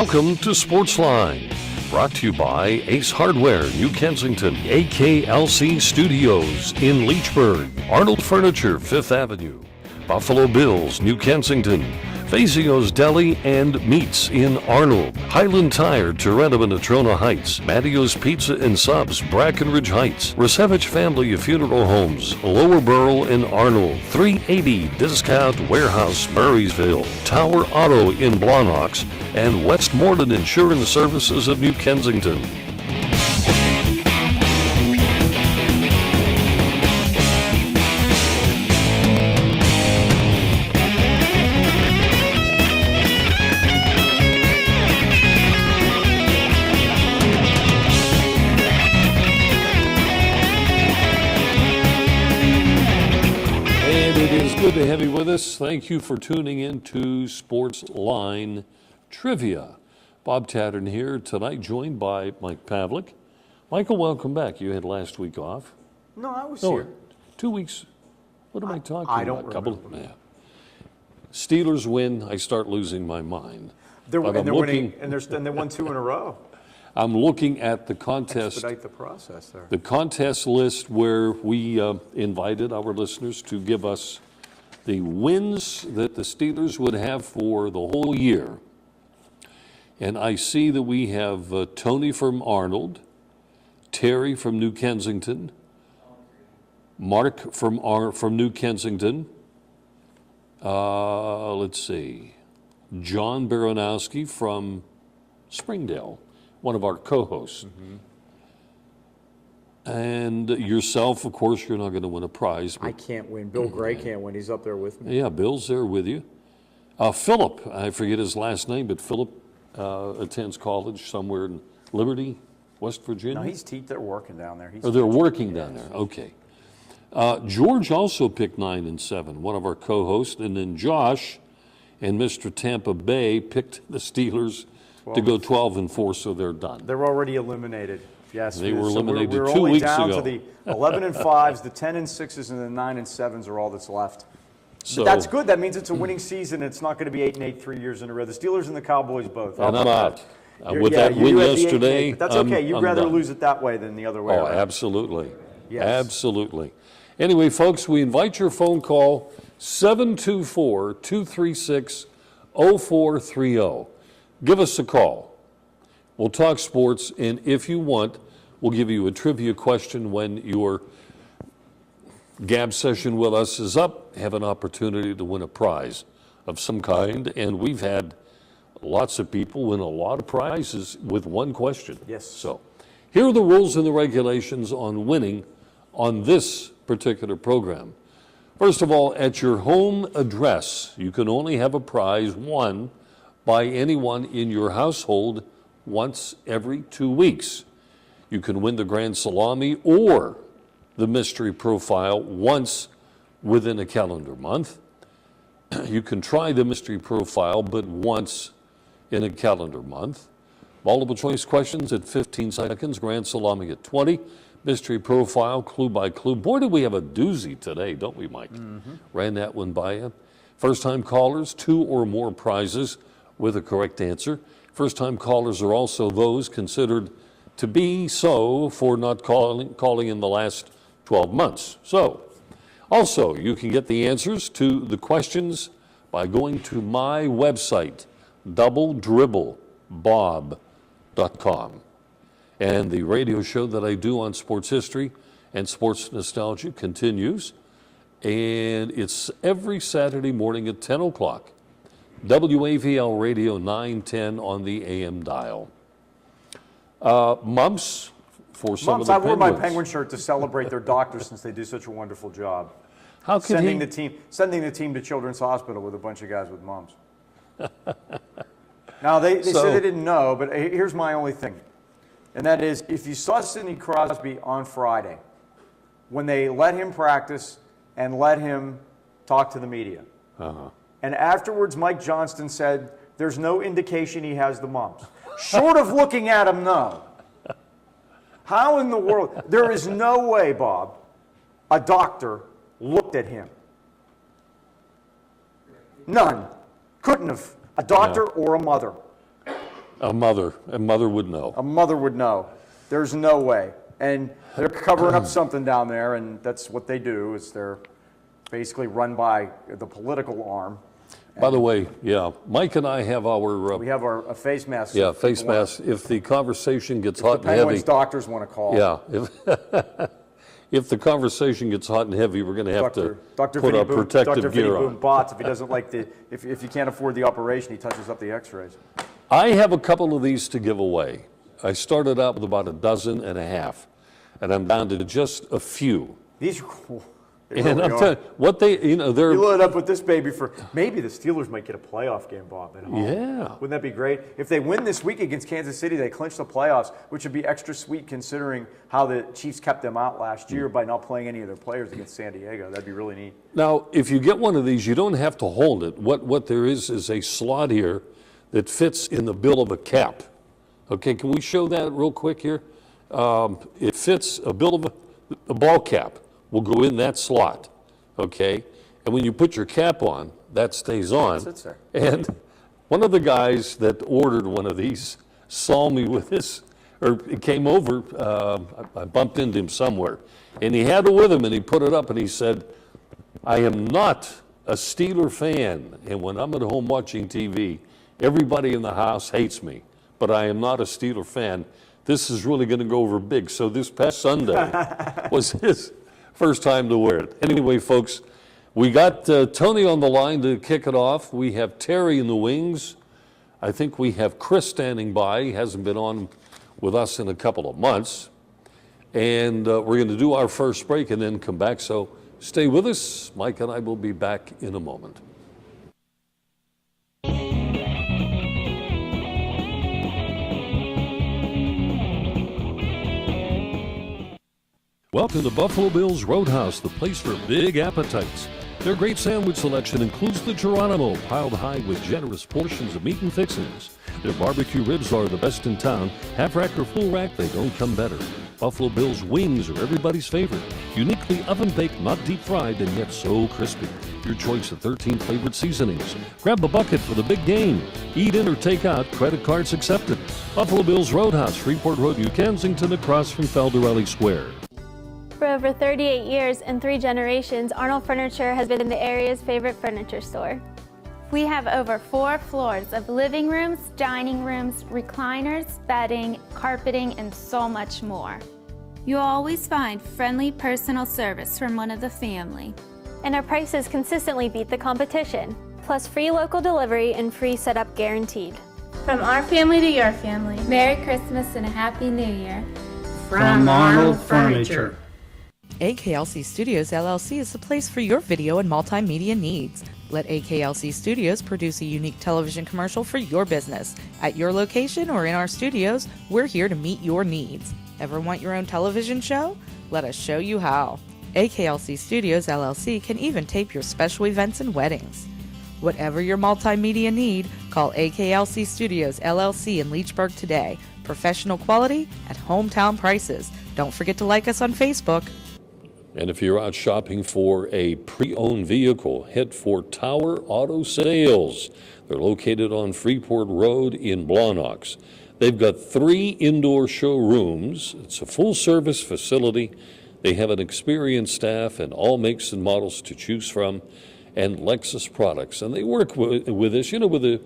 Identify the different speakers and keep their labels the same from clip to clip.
Speaker 1: Welcome to Sportsline, brought to you by Ace Hardware, New Kensington, AKLC Studios in Leechburg, Arnold Furniture, 5th Avenue, Buffalo Bills, New Kensington, Fazio's Deli and Meats in Arnold, Highland Tire, Toronto and Natrona Heights, Mattio's Pizza and Subs, Brackenridge Heights, Resevich Family Funeral Homes, Lower Burl in Arnold, 380 Discount Warehouse, Murraysville, Tower Auto in Blawnox, and Westmoreland Insurance Services of New Kensington. Good to have you with us. Thank you for tuning in to Sportsline Trivia. Bob Tattern here tonight, joined by Mike Pavlik. Michael, welcome back. You had last week off.
Speaker 2: No, I was here.
Speaker 1: 2 weeks. What am I talking about?
Speaker 2: I don't remember.
Speaker 1: Steelers win. I start losing my mind.
Speaker 2: They're winning, and they won 2 in a row.
Speaker 1: I'm looking at the contest.
Speaker 2: Expedite the process there.
Speaker 1: The contest list where we invited our listeners to give us the wins that the Steelers would have for the whole year. And I see that we have Tony from Arnold, Terry from New Kensington, Mark from New Kensington, let's see, John Baranowski from Springdale, one of our co-hosts. Mm-hmm. And yourself, of course, you're not going to win a prize.
Speaker 2: I can't win. Bill Gray can't win. He's up there with me.
Speaker 1: Yeah, Bill's there with you. Philip, I forget his last name, but Philip attends college somewhere in Liberty, West Virginia.
Speaker 2: No, they're working down there.
Speaker 1: They're working down there. Okay. George also picked 9 and 7, one of our co-hosts, and then Josh and Mr. Tampa Bay picked the Steelers to go 12 and 4, so they're done.
Speaker 2: They're already eliminated. Yes,
Speaker 1: they were eliminated
Speaker 2: we're
Speaker 1: 2 weeks ago.
Speaker 2: We're only down to the 11 and 5s, the 10 and 6s, and the 9 and 7s are all that's left. So that's good. That means it's a winning season. It's not going to be 8 and 8 3 years in a row. The Steelers and the Cowboys both.
Speaker 1: And I'm out. With that win yesterday,
Speaker 2: that's okay. You'd rather lose it that way than the other way.
Speaker 1: Oh,
Speaker 2: around.
Speaker 1: Absolutely.
Speaker 2: Yes.
Speaker 1: Absolutely. Anyway, folks, we invite your phone call, 724-236-0430. Give us a call. We'll talk sports, and if you want, we'll give you a trivia question when your gab session with us is up. Have an opportunity to win a prize of some kind, and we've had lots of people win a lot of prizes with one question.
Speaker 2: Yes.
Speaker 1: So here are the rules and the regulations on winning on this particular program. First of all, at your home address, you can only have a prize won by anyone in your household once every 2 weeks. You can win the Grand Salami or the Mystery Profile once within a calendar month. You can try the Mystery Profile, but once in a calendar month. Multiple choice questions at 15 seconds, Grand Salami at 20, Mystery Profile, clue by clue. Boy, did we have a doozy today, don't we, Mike? Mm-hmm. Ran that one by you. First-time callers, 2 or more prizes with a correct answer. First-time callers are also those considered to be so for not calling in the last 12 months. So, also, you can get the answers to the questions by going to my website, doubledribblebob.com. And the radio show that I do on sports history and sports nostalgia continues. And it's every Saturday morning at 10 o'clock. WAVL Radio 910 on the AM dial. Mumps for some of the
Speaker 2: Penguins. I wore my
Speaker 1: Penguin
Speaker 2: shirt to celebrate their doctors since they do such a wonderful job.
Speaker 1: How could
Speaker 2: sending the team to Children's Hospital with a bunch of guys with mumps. Now they said they didn't know, but here's my only thing, and that is if you saw Sidney Crosby on Friday, when they let him practice and let him talk to the media. Uh-huh. And afterwards, Mike Johnston said, there's no indication he has the mumps. Short of looking at him, no. How in the world? There is no way, Bob, a doctor looked at him. None. Couldn't have. A doctor or a mother.
Speaker 1: A mother would know.
Speaker 2: A mother would know. There's no way. And they're covering up something down there, and that's what they do, is they're basically run by the political arm.
Speaker 1: By the way, yeah, Mike and I have our...
Speaker 2: We have our face masks.
Speaker 1: yeah, face masks. If the conversation gets hot and
Speaker 2: Penguins
Speaker 1: heavy...
Speaker 2: doctors want to call.
Speaker 1: Yeah, if the conversation gets hot and heavy, we're going to have to
Speaker 2: Dr.
Speaker 1: put our
Speaker 2: Vinny
Speaker 1: protective gear on.
Speaker 2: Boom bots, if he doesn't like if you can't afford the operation, he touches up the x-rays.
Speaker 1: I have a couple of these to give away. I started out with about 12.5, and I'm down to just a few.
Speaker 2: These are cool.
Speaker 1: And I'm telling you, what they, they're...
Speaker 2: You load up with this baby for, maybe the Steelers might get a playoff game, Bob, at home.
Speaker 1: Yeah.
Speaker 2: Wouldn't that be great? If they win this week against Kansas City, they clinch the playoffs, which would be extra sweet considering how the Chiefs kept them out last year by not playing any of their players against San Diego. That'd be really neat.
Speaker 1: Now, if you get one of these, you don't have to hold it. What there is a slot here that fits in the bill of a cap. Okay, can we show that real quick here? It fits a bill of a ball cap will go in that slot. Okay, and when you put your cap on, that stays on.
Speaker 2: Sits there.
Speaker 1: And one of the guys that ordered one of these saw me with this, or it came over, I bumped into him somewhere, and he had it with him, and he put it up, and he said, I am not a Steeler fan, and when I'm at home watching TV, everybody in the house hates me, but I am not a Steeler fan. This is really going to go over big. So this past Sunday was his first time to wear it. Anyway, folks, we got Tony on the line to kick it off. We have Terry in the wings. I think we have Chris standing by. He hasn't been on with us in a couple of months. And we're going to do our first break and then come back. So stay with us. Mike and I will be back in a moment. Welcome to Buffalo Bill's Roadhouse, the place for big appetites. Their great sandwich selection includes the Geronimo, piled high with generous portions of meat and fixings. Their barbecue ribs are the best in town. Half rack or full rack, they don't come better. Buffalo Bill's wings are everybody's favorite. Uniquely oven-baked, not deep-fried, and yet so crispy. Your choice of 13 flavored seasonings. Grab a bucket for the big game. Eat in or take out, credit cards accepted. Buffalo Bill's Roadhouse, Freeport Road, New Kensington, across from Felderelli Square.
Speaker 3: For over 38 years and 3 generations, Arnold Furniture has been the area's favorite furniture store.
Speaker 4: We have over 4 floors of living rooms, dining rooms, recliners, bedding, carpeting, and so much more. You'll always find friendly personal service from one of the family.
Speaker 3: And our prices consistently beat the competition, plus free local delivery and free setup guaranteed.
Speaker 4: From our family to your family, Merry Christmas and a Happy New Year.
Speaker 5: From Arnold Furniture.
Speaker 6: AKLC Studios LLC is the place for your video and multimedia needs. Let AKLC Studios produce a unique television commercial for your business. At your location or in our studios, we're here to meet your needs. Ever want your own television show? Let us show you how. AKLC Studios LLC can even tape your special events and weddings. Whatever your multimedia need, call AKLC Studios LLC in Leechburg today. Professional quality at hometown prices. Don't forget to like us on Facebook.
Speaker 1: And if you're out shopping for a pre-owned vehicle, head for Tower Auto Sales. They're located on Freeport Road in Blawnox. They've got 3 indoor showrooms. It's a full-service facility. They have an experienced staff and all makes and models to choose from, and Lexus products. And they work with us, with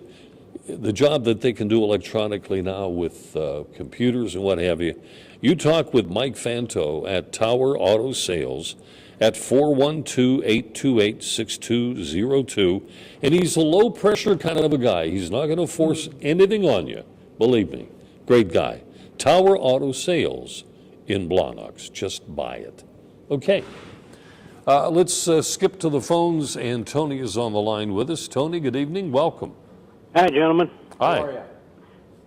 Speaker 1: the job that they can do electronically now with computers and what have you. You talk with Mike Fanto at Tower Auto Sales at 412-828-6202. And he's a low-pressure kind of a guy. He's not going to force anything on you. Believe me. Great guy. Tower Auto Sales in Blawnox. Just buy it. Okay. Let's skip to the phones, and Tony is on the line with us. Tony, good evening. Welcome.
Speaker 7: Hi, gentlemen.
Speaker 1: Hi.
Speaker 2: How are you?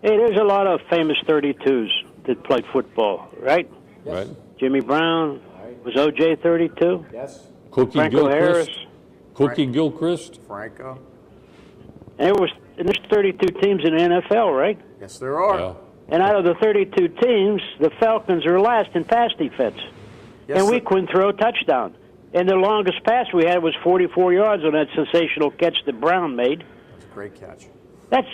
Speaker 7: Hey, there's a lot of famous 32s that played football, right?
Speaker 2: Yes.
Speaker 1: Right.
Speaker 7: Jimmy Brown. Was O.J. 32?
Speaker 2: Yes.
Speaker 1: Cookie
Speaker 7: Franco Harris.
Speaker 1: Gilchrist. Cookie Gilchrist.
Speaker 2: Franco.
Speaker 7: And there's 32 teams in the NFL, right?
Speaker 2: Yes, there are.
Speaker 1: Yeah.
Speaker 7: And out of the 32 teams, the Falcons are last in pass defense.
Speaker 2: Yes,
Speaker 7: and we
Speaker 2: sir.
Speaker 7: couldn't throw a touchdown. And the longest pass we had was 44 yards on that sensational catch that Brown made.
Speaker 2: That's a great catch.
Speaker 7: That's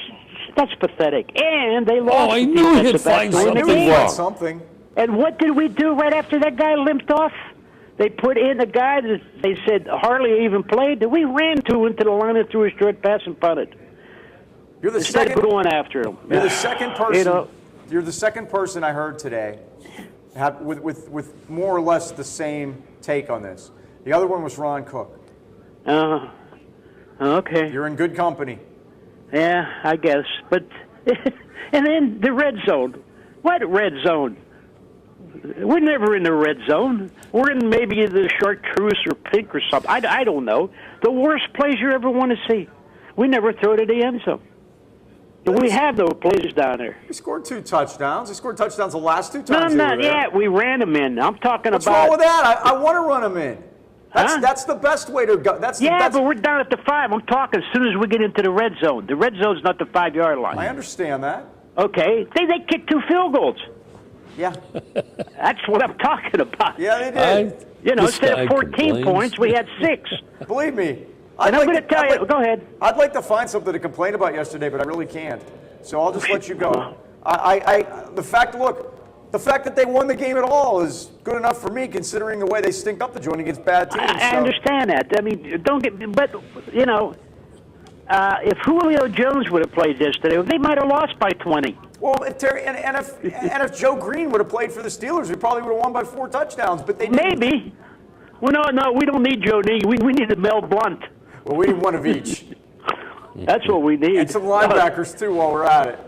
Speaker 7: That's pathetic. And they lost.
Speaker 1: Oh, I
Speaker 7: the
Speaker 1: knew he'd
Speaker 7: defensive back
Speaker 1: find
Speaker 7: to win the
Speaker 1: something
Speaker 7: game.
Speaker 1: wrong.
Speaker 2: Something.
Speaker 7: And what did we do right after that guy limped off? They put in a guy that they said hardly even played. We ran into the line and threw a short pass and punted.
Speaker 2: You're the
Speaker 7: Instead
Speaker 2: second.
Speaker 7: of going after him.
Speaker 2: You're the second person.
Speaker 7: You know,
Speaker 2: You're the second person I heard today with more or less the same take on this. The other one was Ron Cook.
Speaker 7: okay.
Speaker 2: You're in good company.
Speaker 7: Yeah, I guess. But and then the red zone. What red zone? We're never in the red zone. We're in maybe the chartreuse or pink or something. I don't know. The worst plays you ever want to see. We never throw it at the end zone. And we have those plays down there.
Speaker 2: He scored 2 touchdowns. He scored touchdowns the last 2 times.
Speaker 7: No,
Speaker 2: they were there.
Speaker 7: yeah, we ran them in. I'm talking
Speaker 2: What's
Speaker 7: about.
Speaker 2: wrong with that? I want to run them in.
Speaker 7: Huh?
Speaker 2: That's the best way to go.
Speaker 7: But we're down at the 5. I'm talking as soon as we get into the red zone. The red zone's not the 5-yard line.
Speaker 2: I understand that.
Speaker 7: Okay, they kicked 2 field goals.
Speaker 2: Yeah.
Speaker 7: That's what I'm talking about.
Speaker 2: Yeah, they did.
Speaker 7: Instead of 14 points, we had 6.
Speaker 2: Believe me.
Speaker 7: And I'm going to tell you. Go ahead.
Speaker 2: I'd like to find something to complain about yesterday, but I really can't. So I'll just let you go. The fact that they won the game at all is good enough for me, considering the way they stink up the joint against bad teams.
Speaker 7: I understand that. I mean, if Julio Jones would have played yesterday, they might have lost by 20.
Speaker 2: Well, if Joe Green would have played for the Steelers, we probably would have won by 4 touchdowns. But they didn't.
Speaker 7: Maybe. Well, no, we don't need Joe Knee. We need a Mel Blunt.
Speaker 2: Well, we need one of each.
Speaker 7: That's what we need.
Speaker 2: And some linebackers too, while we're at it.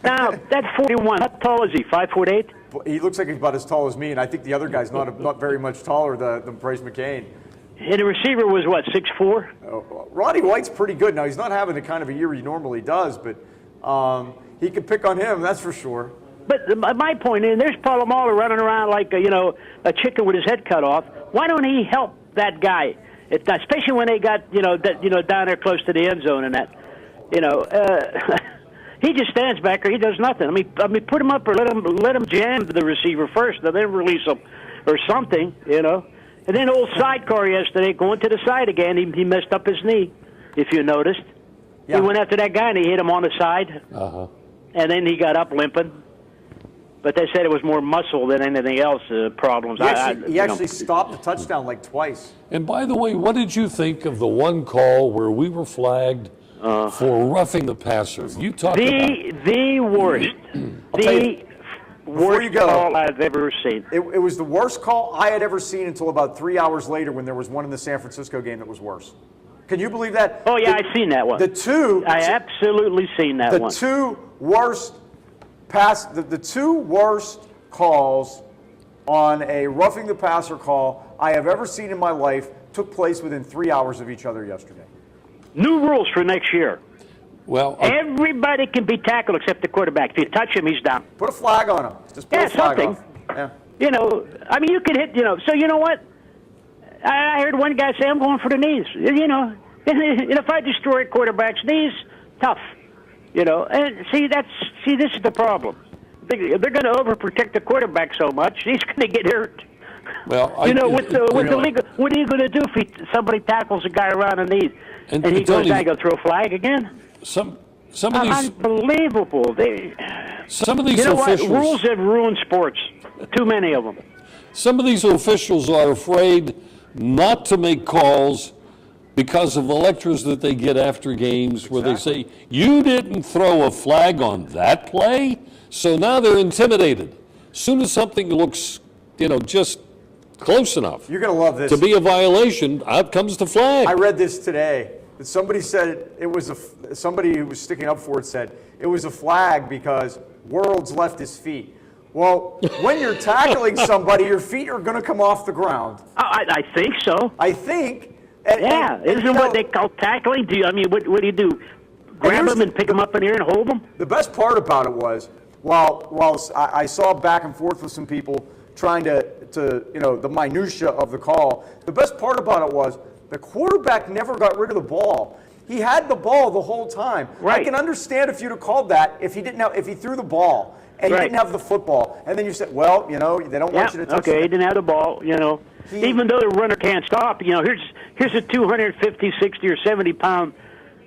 Speaker 7: Now that 41. How tall is he? 5'8"?
Speaker 2: He looks like he's about as tall as me, and I think the other guy's not very much taller than Bryce McCain.
Speaker 7: And the receiver was what, 6'4"?
Speaker 2: Roddy White's pretty good. Now, he's not having the kind of a year he normally does, but he could pick on him, that's for sure.
Speaker 7: But my point is, there's Palomalo running around like a chicken with his head cut off. Why don't he help that guy? Especially when they got down there close to the end zone and that. He just stands back there. He does nothing. I mean, put him up or let him jam the receiver first, and then release him or something. And then old sidecar yesterday, going to the side again, he messed up his knee, if you noticed. Yeah. He went after that guy, and he hit him on the side. And then he got up limping. But they said it was more muscle than anything else, problems.
Speaker 2: He actually stopped the touchdown like twice.
Speaker 1: And by the way, what did you think of the one call where we were flagged for roughing the passer? You talked about
Speaker 7: the worst. The worst call I've ever seen.
Speaker 2: It was the worst call I had ever seen until about 3 hours later when there was one in the San Francisco game that was worse. Can you believe that?
Speaker 7: Oh, yeah, I've seen that one. I absolutely seen that one.
Speaker 2: The 2 worst calls on a roughing the passer call I have ever seen in my life took place within 3 hours of each other yesterday.
Speaker 7: New rules for next year.
Speaker 1: Well,
Speaker 7: everybody can be tackled except the quarterback. If you touch him, he's down.
Speaker 2: Put a flag on him. Just put a flag
Speaker 7: something.
Speaker 2: off. Yeah.
Speaker 7: You could hit. So you know what? I heard one guy say, "I'm going for the knees." And if I destroy a quarterback's knees, tough. And this is the problem. They're going to overprotect the quarterback so much, he's going to get hurt.
Speaker 1: Well,
Speaker 7: with the league, what are you going to do if somebody tackles a guy around the knees and he goes, "I go throw a flag again"?
Speaker 1: Some of these
Speaker 7: unbelievable.
Speaker 1: Some of these officials.
Speaker 7: What? Rules have ruined sports. Too many of them.
Speaker 1: Some of these officials are afraid not to make calls because of electors that they get after games where they say, "You didn't throw a flag on that play," so now they're intimidated. As soon as something looks, just close enough.
Speaker 2: You're going to love this.
Speaker 1: To be a violation, out comes the flag.
Speaker 2: I read this today. That somebody said somebody who was sticking up for it said it was a flag because Worlds left his feet. Well, when you're tackling somebody, your feet are going to come off the ground.
Speaker 7: I think so.
Speaker 2: I think.
Speaker 7: Isn't what they call tackling? What do you do? Grab them and pick them up in the air and hold them?
Speaker 2: The best part about it was, while I saw back and forth with some people trying to the minutia of the call, the best part about it was the quarterback never got rid of the ball. He had the ball the whole time.
Speaker 7: Right.
Speaker 2: I can understand if you'd have called that if he threw the ball and he didn't have the football, and then you said, well, they don't want you to touch
Speaker 7: okay, he didn't have the ball, Even though the runner can't stop, here's a 250, 60, or 70-pound,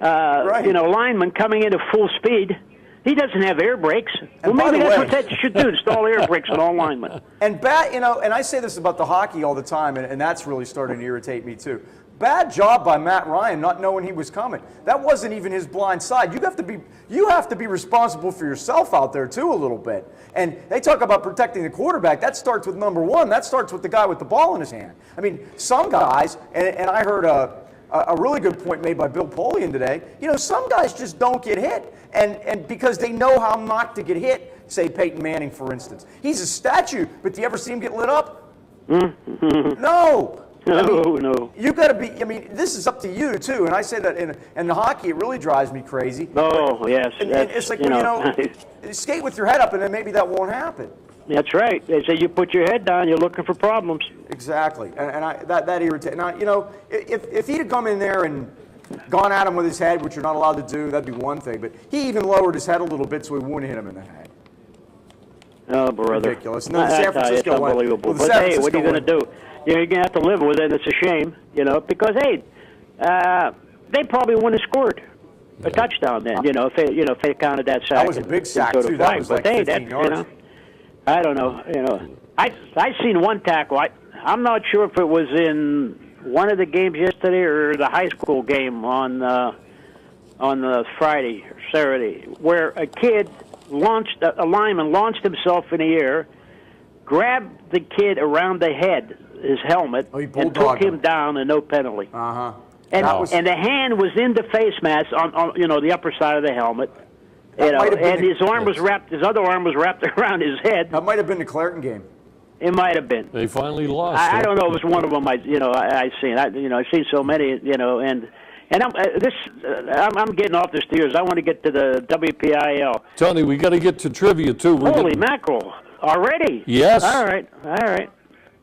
Speaker 7: lineman coming into full speed. He doesn't have air brakes. Well,
Speaker 2: by
Speaker 7: maybe
Speaker 2: the
Speaker 7: that's
Speaker 2: way-
Speaker 7: what that should do, install air brakes on all linemen.
Speaker 2: And and I say this about the hockey all the time, and that's really starting to irritate me too. Bad job by Matt Ryan not knowing he was coming. That wasn't even his blind side. You have to be responsible for yourself out there too a little bit. And they talk about protecting the quarterback. That starts with number one. That starts with the guy with the ball in his hand. I mean, some guys, and I heard a really good point made by Bill Polian today. Some guys just don't get hit, and because they know how not to get hit. Say Peyton Manning, for instance. He's a statue, but do you ever see him get lit up? No.
Speaker 7: No.
Speaker 2: You got to be. I mean, this is up to you too. And I say that in the hockey, it really drives me crazy.
Speaker 7: Oh, yes.
Speaker 2: And it's like skate with your head up, and then maybe that won't happen.
Speaker 7: That's right. They say you put your head down, you're looking for problems.
Speaker 2: Exactly, and that irritates. Now, if he'd have come in there and gone at him with his head, which you're not allowed to do, that'd be one thing. But he even lowered his head a little bit so he wouldn't hit him in the head.
Speaker 7: Oh, brother.
Speaker 2: Ridiculous. No, San Francisco
Speaker 7: it's unbelievable. But hey, what are you going to do? You're going to have to live with it. It's a shame, because hey, they probably wouldn't have scored a touchdown then. If they counted that sack.
Speaker 2: That was a big sack too. That was like 15 yards.
Speaker 7: I don't know. I seen one tackle. I'm not sure if it was in one of the games yesterday or the high school game on the Friday or Saturday, where a kid a lineman launched himself in the air, grabbed the kid around the head, his helmet, and took him down, and no penalty.
Speaker 2: Uh-huh.
Speaker 7: And the hand was in the face mask on the upper side of the helmet. And his other arm was wrapped around his head.
Speaker 2: That might have been the Clareton game.
Speaker 7: It might have been.
Speaker 1: They finally lost.
Speaker 7: I don't know if it was one of them. I seen. I've seen so many. And I'm getting off the steers. I want to get to the WPIL.
Speaker 1: Tony, we got to get to trivia too.
Speaker 7: Holy mackerel! Already?
Speaker 1: Yes.
Speaker 7: All right.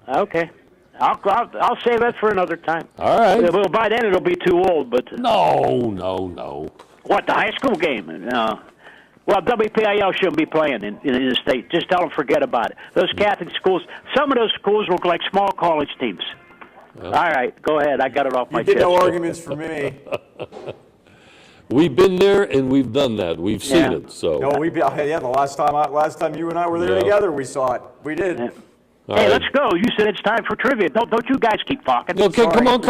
Speaker 7: Okay. I'll save that for another time.
Speaker 1: All right.
Speaker 7: Well, by then it'll be too old. But
Speaker 1: no.
Speaker 7: What, the high school game? No. Well, WPIL shouldn't be playing in the state. Just tell them forget about it. Those Catholic schools, some of those schools look like small college teams. All right, go ahead. I got it off my chest.
Speaker 2: You did no arguments for me.
Speaker 1: We've been there and we've done that. We've seen it. So.
Speaker 2: No, the last time you and I were there together, we saw it. We did.
Speaker 7: Yeah. Hey, let's go. You said it's time for trivia. Don't you guys keep talking.
Speaker 1: Okay, come on.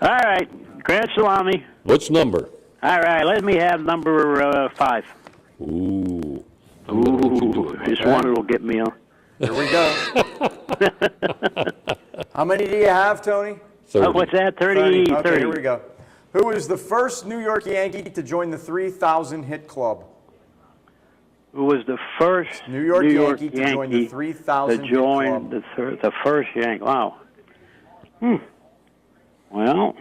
Speaker 7: All right, Grand Salami.
Speaker 1: Which number?
Speaker 7: All right, let me have number 5.
Speaker 1: Ooh.
Speaker 7: This one will get me on.
Speaker 2: Here we go. How many do you have, Tony?
Speaker 1: 30.
Speaker 7: What's that? 30.
Speaker 2: Okay, here we go. Who was the first New York Yankee to join the 3,000 hit club?
Speaker 7: Who was the first
Speaker 2: New York Yankee to join the 3,000 hit club?
Speaker 7: The first Yankee. Wow. Well.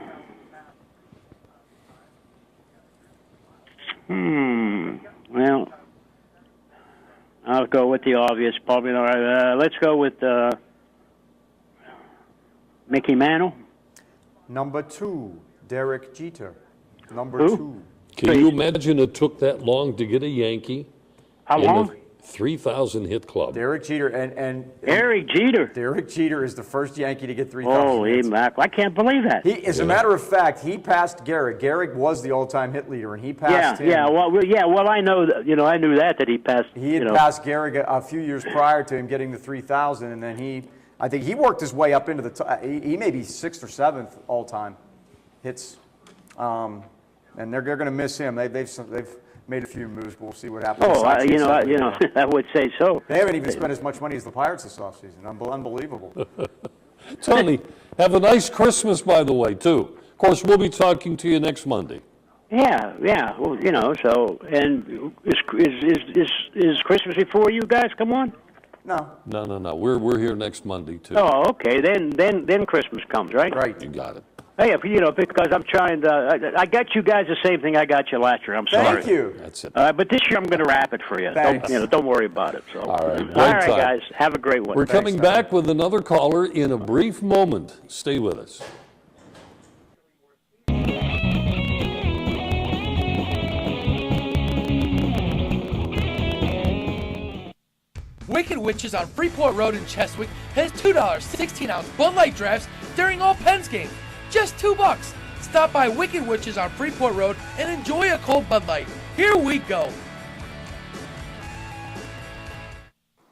Speaker 7: Well, I'll go with the obvious. Probably not. Let's go with Mickey Mantle.
Speaker 2: Number 2, Derek Jeter. Number
Speaker 7: Who?
Speaker 2: 2.
Speaker 1: Can you imagine it took that long to get a Yankee?
Speaker 7: How long?
Speaker 1: 3,000 hit club.
Speaker 2: Derek Jeter and
Speaker 7: Eric Jeter.
Speaker 2: Derek Jeter is the first Yankee to get 3,000
Speaker 7: Holy
Speaker 2: hits.
Speaker 7: mackerel. I can't believe that.
Speaker 2: As a matter of fact, he passed Gehrig. Gehrig was the all-time hit leader, and he passed him.
Speaker 7: Well, I know that. I knew that he passed.
Speaker 2: He had passed Gehrig a few years prior to him getting the 3,000, and then I think he worked his way up into the top. He may be 6th or 7th all-time hits, and they're going to miss him. They've made a few moves, but we'll see what happens.
Speaker 7: I would say so.
Speaker 2: They haven't even spent as much money as the Pirates this offseason. Unbelievable.
Speaker 1: Tony, have a nice Christmas, by the way, too. Of course, we'll be talking to you next Monday.
Speaker 7: Yeah. Well, so, and is Christmas before you guys come on?
Speaker 2: No.
Speaker 1: No. We're here next Monday, too.
Speaker 7: Oh, okay. Then Christmas comes, right?
Speaker 2: Right.
Speaker 1: You got it.
Speaker 7: Hey, because I'm trying to, I got you guys the same thing I got you last year. I'm sorry.
Speaker 2: Thank you.
Speaker 1: That's it.
Speaker 7: But this year I'm going to wrap it for you.
Speaker 2: Thanks.
Speaker 7: Don't worry about it. So.
Speaker 1: All right.
Speaker 7: All right, guys. Have a great one.
Speaker 1: We're coming back with another caller in a brief moment. Stay with us.
Speaker 8: Wicked Witches on Freeport Road in Cheswick has $2 16-ounce Bud Light drafts during all Pens games. Just $2. Stop by Wicked Witches on Freeport Road and enjoy a cold Bud Light. Here we go.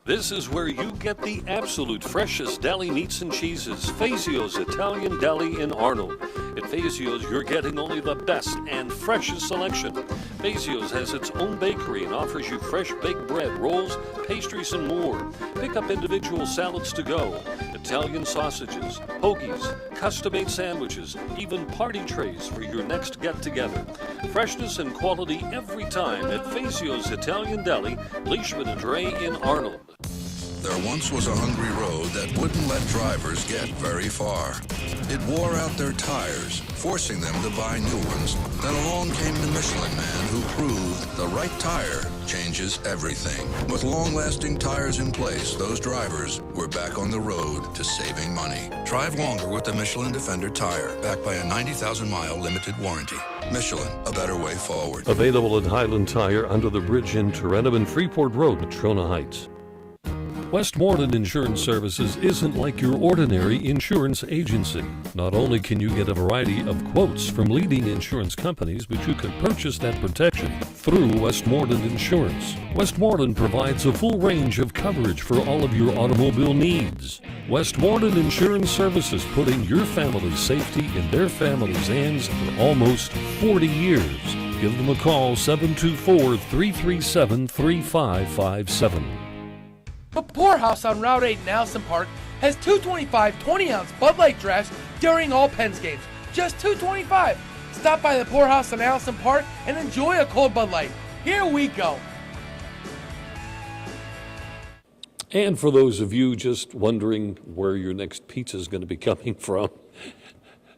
Speaker 1: This is where you get the absolute freshest deli meats and cheeses. Fazio's Italian Deli in Arnold. At Fazio's, you're getting only the best and freshest selection. Fazio's has its own bakery and offers you fresh baked bread, rolls, pastries, and more. Pick up individual salads to go, Italian sausages, hoagies, custom-made sandwiches, even party trays for your next get-together. Freshness and quality every time at Fazio's Italian Deli, Leishman and Dre in Arnold.
Speaker 9: There once was a hungry road that wouldn't let drivers get very far. It wore out their tires, forcing them to buy new ones. Then along came the Michelin Man who proved the right tire changes everything. With long-lasting tires in place, those drivers were back on the road to saving money. Drive longer with the Michelin Defender tire, backed by a 90,000-mile limited warranty. Michelin, a better way forward.
Speaker 1: Available at Highland Tire under the bridge in Tarentum and Freeport Road, Trona Heights. Westmoreland Insurance Services isn't like your ordinary insurance agency. Not only can you get a variety of quotes from leading insurance companies, but you can purchase that protection through Westmoreland Insurance. Westmoreland provides a full range of coverage for all of your automobile needs. Westmoreland Insurance Services, putting your family's safety in their family's hands for almost 40 years. Give them a call, 724-337-3557.
Speaker 8: The Poorhouse on Route 8 in Allison Park has 225 20-ounce Bud Light drafts during all Pens games. Just $2.25. Stop by the Poorhouse on Allison Park and enjoy a cold Bud Light. Here we go.
Speaker 1: And for those of you just wondering where your next pizza is going to be coming from,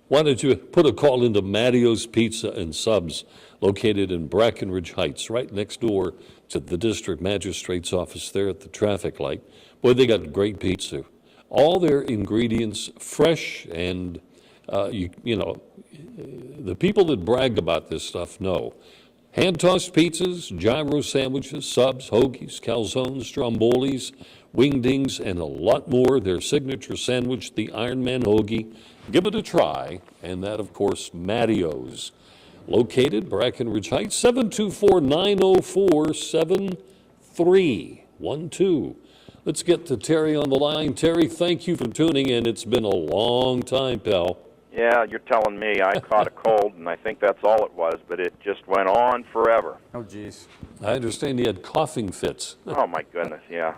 Speaker 1: why don't you put a call into Mattio's Pizza and Subs, located in Brackenridge Heights, right next door to the district magistrate's office there at the traffic light. Boy, they got great pizza. All their ingredients fresh, and you know, the people that brag about this stuff know. Hand-tossed pizzas, gyro sandwiches, subs, hoagies, calzones, strombolis, wingdings, and a lot more. Their signature sandwich, the Ironman hoagie. Give it a try, and that, of course, Mattio's. Located Brackenridge Heights, 724-904-7312. Let's get to Terry on the line. Terry, thank you for tuning in. It's been a long time, pal.
Speaker 10: Yeah, you're telling me. I caught a cold, and I think that's all it was, but it just went on forever.
Speaker 2: Oh, geez.
Speaker 1: I understand you had coughing fits.
Speaker 10: Oh, my goodness, yeah.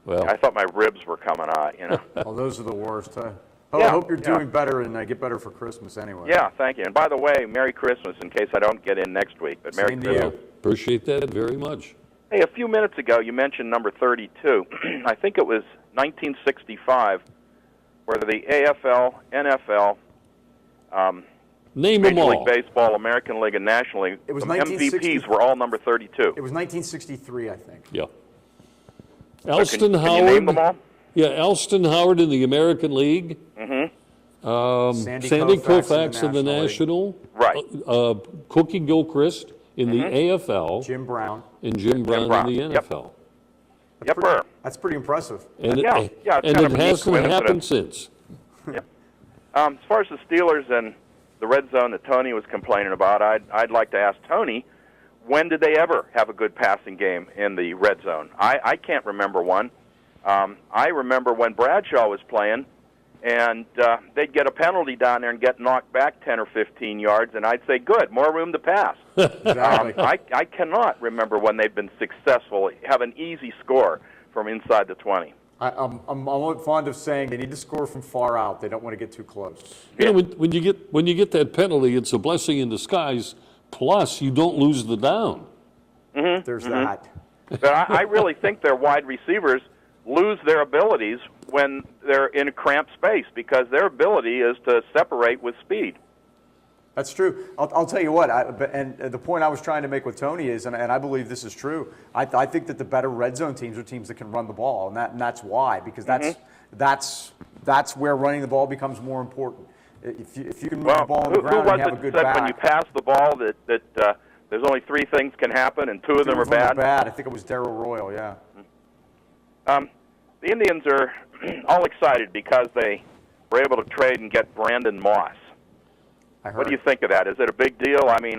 Speaker 1: Well,
Speaker 10: I thought my ribs were coming out, you know.
Speaker 2: Oh, those are the worst, huh?
Speaker 10: Yeah,
Speaker 2: I hope you're doing better and get better for Christmas anyway.
Speaker 10: Yeah, thank you. And by the way, Merry Christmas in case I don't get in next week. But Merry
Speaker 2: Same to
Speaker 10: Christmas.
Speaker 2: you.
Speaker 1: appreciate that very much.
Speaker 10: Hey, a few minutes ago you mentioned number 32. I think it was 1965, where the AFL, NFL,
Speaker 1: Name them
Speaker 10: Major
Speaker 1: all.
Speaker 10: League Baseball, American League, and National League,
Speaker 2: It was
Speaker 10: the
Speaker 2: 1960
Speaker 10: MVPs were all number 32.
Speaker 2: It was 1963, I think.
Speaker 1: Yeah.
Speaker 10: So
Speaker 1: Alston
Speaker 10: can
Speaker 1: Howard.
Speaker 10: you name them all?
Speaker 1: Yeah, Alston Howard in the American League.
Speaker 10: Mm-hmm.
Speaker 1: Sandy
Speaker 2: Koufax
Speaker 1: Koufax in the National.
Speaker 10: Right.
Speaker 1: Cookie Gilchrist in the AFL.
Speaker 2: Jim Brown.
Speaker 1: And Jim Brown in the NFL.
Speaker 10: Yep, sir.
Speaker 2: That's pretty impressive.
Speaker 1: And
Speaker 10: Yeah,
Speaker 1: it,
Speaker 10: yeah, it's
Speaker 1: and
Speaker 10: kind
Speaker 1: it
Speaker 10: of a neat
Speaker 1: hasn't happened
Speaker 10: coincidence.
Speaker 1: since.
Speaker 10: Yep. As far as the Steelers and the red zone that Tony was complaining about, I'd like to ask Tony, when did they ever have a good passing game in the red zone? I can't remember one. I remember when Bradshaw was playing, and they'd get a penalty down there and get knocked back 10 or 15 yards, and I'd say, good, more room to pass.
Speaker 2: Exactly.
Speaker 10: I cannot remember when they've been successful, have an easy score from inside the 20.
Speaker 2: I'm fond of saying they need to score from far out. They don't want to get too close.
Speaker 1: You know, when you get that penalty, it's a blessing in disguise. Plus, you don't lose the down.
Speaker 10: Mm-hmm.
Speaker 2: There's that.
Speaker 10: But I really think their wide receivers lose their abilities when they're in a cramped space because their ability is to separate with speed.
Speaker 2: That's true. I'll tell you what, and the point I was trying to make with Tony is, and I believe this is true, I think that the better red zone teams are teams that can run the ball, and that's why, because that's where running the ball becomes more important. If you can move the ball on the ground and have a good back.
Speaker 10: When you pass the ball that there's only three things can happen and two of them are bad?
Speaker 2: I think it was Darryl Royal, yeah.
Speaker 10: The Indians are all excited because they were able to trade and get Brandon Moss.
Speaker 2: heard.
Speaker 10: What do you think of that? Is it a big deal? I mean,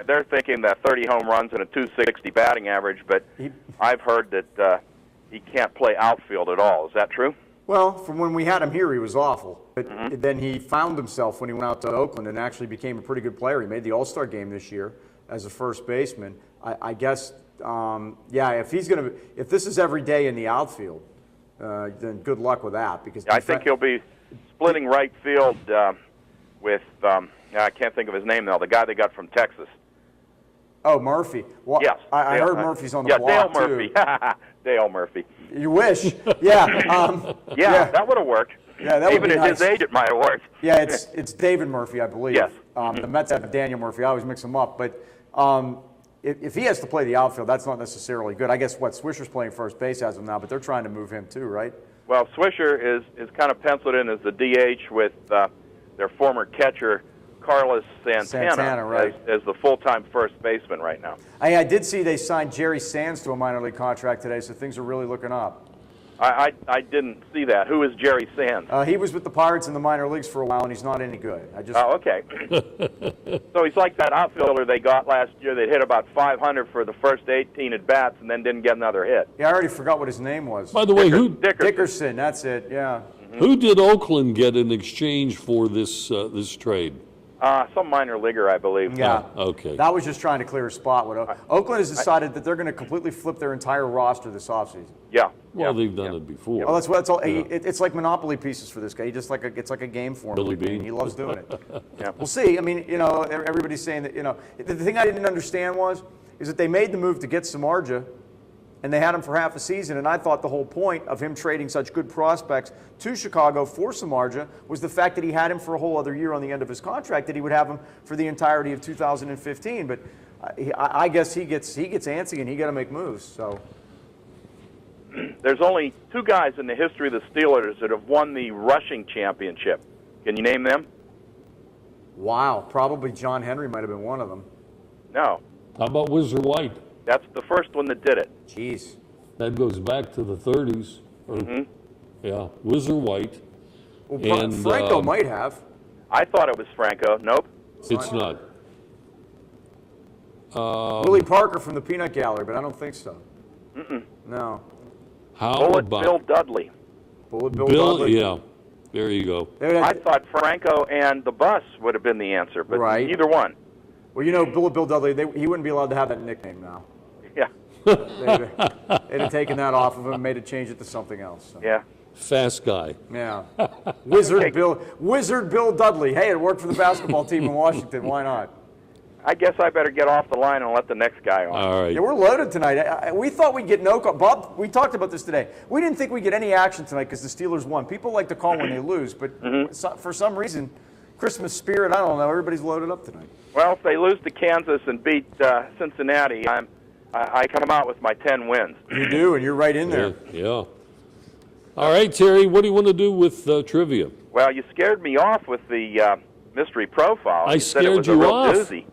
Speaker 10: they're thinking that 30 home runs and a 260 batting average, but I've heard that he can't play outfield at all. Is that true?
Speaker 2: Well, from when we had him here, he was awful. But then he found himself when he went out to Oakland and actually became a pretty good player. He made the All-Star game this year as a first baseman. I guess, if this is every day in the outfield, then good luck with that. Because
Speaker 10: I think he'll be splitting right field with I can't think of his name now. The guy they got from Texas.
Speaker 2: Oh, Murphy. Well,
Speaker 10: yes,
Speaker 2: I heard Murphy's on the block
Speaker 10: Dale Murphy. Dale Murphy.
Speaker 2: You wish. Yeah.
Speaker 10: Yeah, that would have worked.
Speaker 2: Yeah, that would
Speaker 10: Even
Speaker 2: be
Speaker 10: at
Speaker 2: nice.
Speaker 10: his age, it might have worked.
Speaker 2: Yeah, it's David Murphy, I believe.
Speaker 10: Yes.
Speaker 2: The Mets have Daniel Murphy. I always mix them up. But if he has to play the outfield, that's not necessarily good. I guess Swisher's playing first base as of now, but they're trying to move him too, right?
Speaker 10: Well, Swisher is kind of penciled in as the DH with their former catcher, Carlos Santana
Speaker 2: right.
Speaker 10: as the full-time first baseman right now.
Speaker 2: I did see they signed Jerry Sands to a minor league contract today, so things are really looking up.
Speaker 10: I didn't see that. Who is Jerry Sands?
Speaker 2: He was with the Pirates in the minor leagues for a while, and he's not any good.
Speaker 10: Oh, okay. So he's like that outfielder they got last year that hit about 500 for the first 18 at-bats and then didn't get another hit.
Speaker 2: Yeah, I already forgot what his name was.
Speaker 1: By the way,
Speaker 2: Dickerson, that's it, yeah.
Speaker 1: Who did Oakland get in exchange for this trade?
Speaker 10: Some minor leaguer, I believe.
Speaker 2: Yeah.
Speaker 1: Okay.
Speaker 2: That was just trying to clear a spot. Oakland has decided that they're going to completely flip their entire roster this offseason.
Speaker 10: Yeah.
Speaker 1: Well, they've done it before.
Speaker 2: Well, that's all. It's like Monopoly pieces for this guy. It's like a game for him.
Speaker 1: Billy Bean.
Speaker 2: He loves doing it. Yeah. We'll see. I mean, everybody's saying that. The thing I didn't understand is that they made the move to get Samardzija, and they had him for half a season. And I thought the whole point of him trading such good prospects to Chicago for Samardzija was the fact that he had him for a whole other year on the end of his contract, that he would have him for the entirety of 2015. But I guess he gets antsy and he got to make moves. So.
Speaker 10: There's only two guys in the history of the Steelers that have won the rushing championship. Can you name them?
Speaker 2: Wow, probably John Henry might have been one of them.
Speaker 10: No.
Speaker 1: How about Whizzer White?
Speaker 10: That's the first one that did it.
Speaker 2: Jeez.
Speaker 1: That goes back to the 30s. Yeah, Whizzer White.
Speaker 2: Well,
Speaker 1: and
Speaker 2: Franco might have.
Speaker 10: I thought it was Franco. Nope.
Speaker 1: It's not.
Speaker 2: Willie Parker from the Peanut Gallery, but I don't think so. No.
Speaker 1: How
Speaker 10: Bullet
Speaker 1: about
Speaker 10: Bill Dudley.
Speaker 2: Bullet Bill Dudley.
Speaker 1: Yeah, there you go.
Speaker 10: I thought Franco and the Bus would have been the answer, but either one.
Speaker 2: Well, Bullet Bill Dudley, he wouldn't be allowed to have that nickname now.
Speaker 10: Yeah.
Speaker 2: They'd have taken that off of him and made it change it to something else. So.
Speaker 10: Yeah.
Speaker 1: Fast guy.
Speaker 2: Yeah. Wizard Bill Dudley. Hey, it worked for the basketball team in Washington. Why not?
Speaker 10: I guess I better get off the line and let the next guy on.
Speaker 1: All right.
Speaker 2: Yeah, we're loaded tonight. We thought we'd get no call. Bob, we talked about this today. We didn't think we'd get any action tonight because the Steelers won. People like to call when they lose, but for some reason, Christmas spirit, I don't know, everybody's loaded up tonight.
Speaker 10: Well, if they lose to Kansas and beat Cincinnati, I come out with my 10 wins.
Speaker 2: You do, and you're right in there.
Speaker 1: Yeah. All right, Terry, what do you want to do with trivia?
Speaker 10: Well, you scared me off with the mystery profile.
Speaker 1: I
Speaker 10: you said it was
Speaker 1: scared you
Speaker 10: a real
Speaker 1: off.
Speaker 10: doozy.